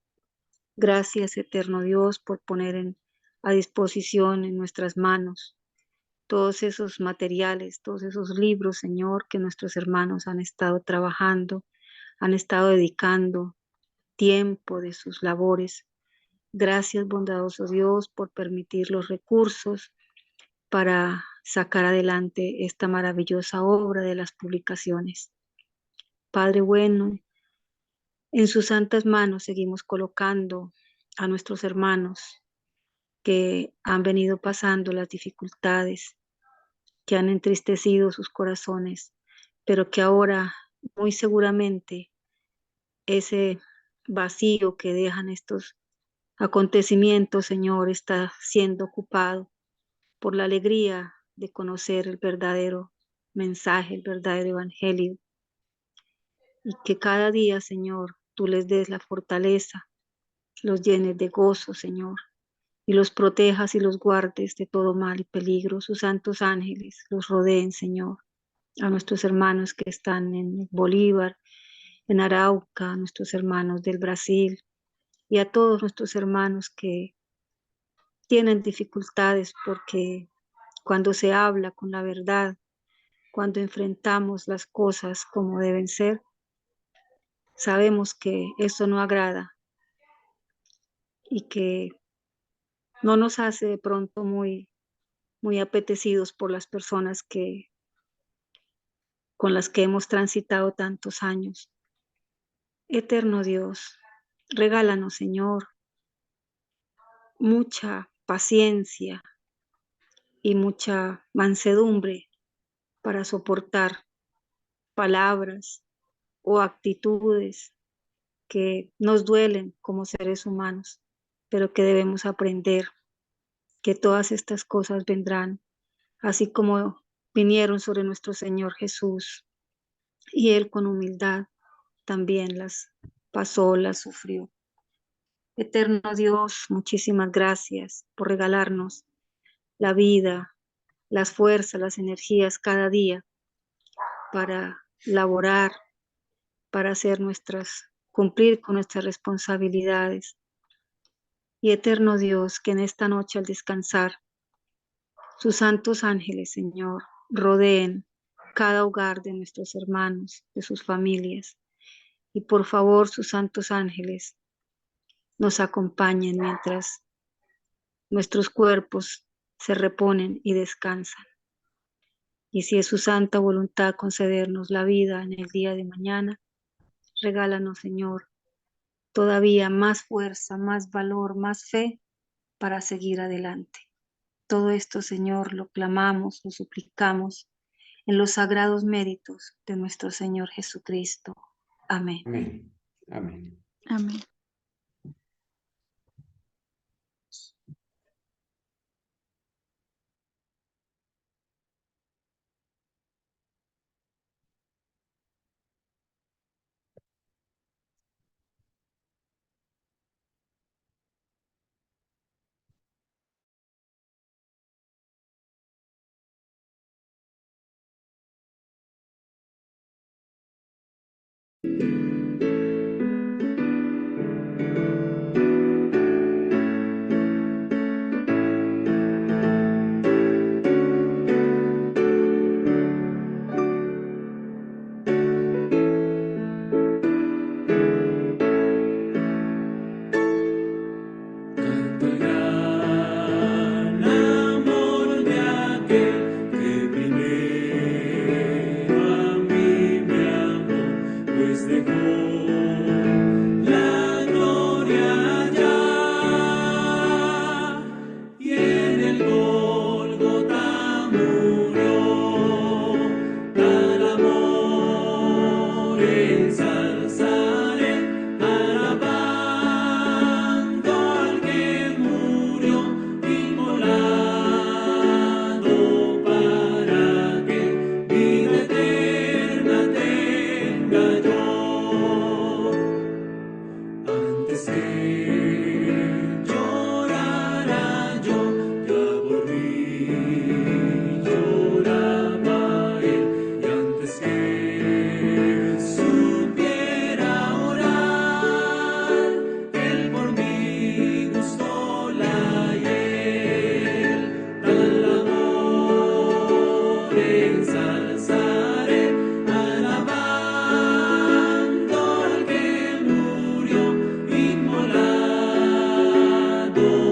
gracias, eterno Dios, por poner a disposición en nuestras manos todos esos materiales, todos esos libros, Señor, que nuestros hermanos han estado trabajando, han estado dedicando tiempo de sus labores. Gracias, bondadoso Dios, por permitir los recursos para sacar adelante esta maravillosa obra de las publicaciones. Padre bueno, en sus santas manos seguimos colocando a nuestros hermanos que han venido pasando las dificultades, que han entristecido sus corazones, pero que ahora muy seguramente ese vacío que dejan estos acontecimientos, Señor, está siendo ocupado por la alegría de conocer el verdadero mensaje, el verdadero evangelio, y que cada día, Señor, tú les des la fortaleza, los llenes de gozo, Señor, y los protejas y los guardes de todo mal y peligro. Sus santos ángeles los rodeen, Señor, a nuestros hermanos que están en Bolívar, en Arauca, a nuestros hermanos del Brasil y a todos nuestros hermanos que tienen dificultades, porque cuando se habla con la verdad, cuando enfrentamos las cosas como deben ser, sabemos que eso no agrada y que no nos hace de pronto muy apetecidos por las personas con las que hemos transitado tantos años. Eterno Dios, regálanos, Señor, mucha paciencia y mucha mansedumbre para soportar palabras o actitudes que nos duelen como seres humanos, pero que debemos aprender que todas estas cosas vendrán, así como vinieron sobre nuestro Señor Jesús, y Él con humildad también las pasó, las sufrió. Eterno Dios, muchísimas gracias por regalarnos la vida, las fuerzas, las energías cada día para laborar, para hacer cumplir con nuestras responsabilidades. Y eterno Dios, que en esta noche al descansar, sus santos ángeles, Señor, rodeen cada hogar de nuestros hermanos, de sus familias. Y por favor, sus santos ángeles nos acompañen mientras nuestros cuerpos se reponen y descansan. Y si es su santa voluntad concedernos la vida en el día de mañana, regálanos, Señor, todavía más fuerza, más valor, más fe para seguir adelante. Todo esto, Señor, lo clamamos, lo suplicamos en los sagrados méritos de nuestro Señor Jesucristo. Amén. Amén. Amén. Amén. Thank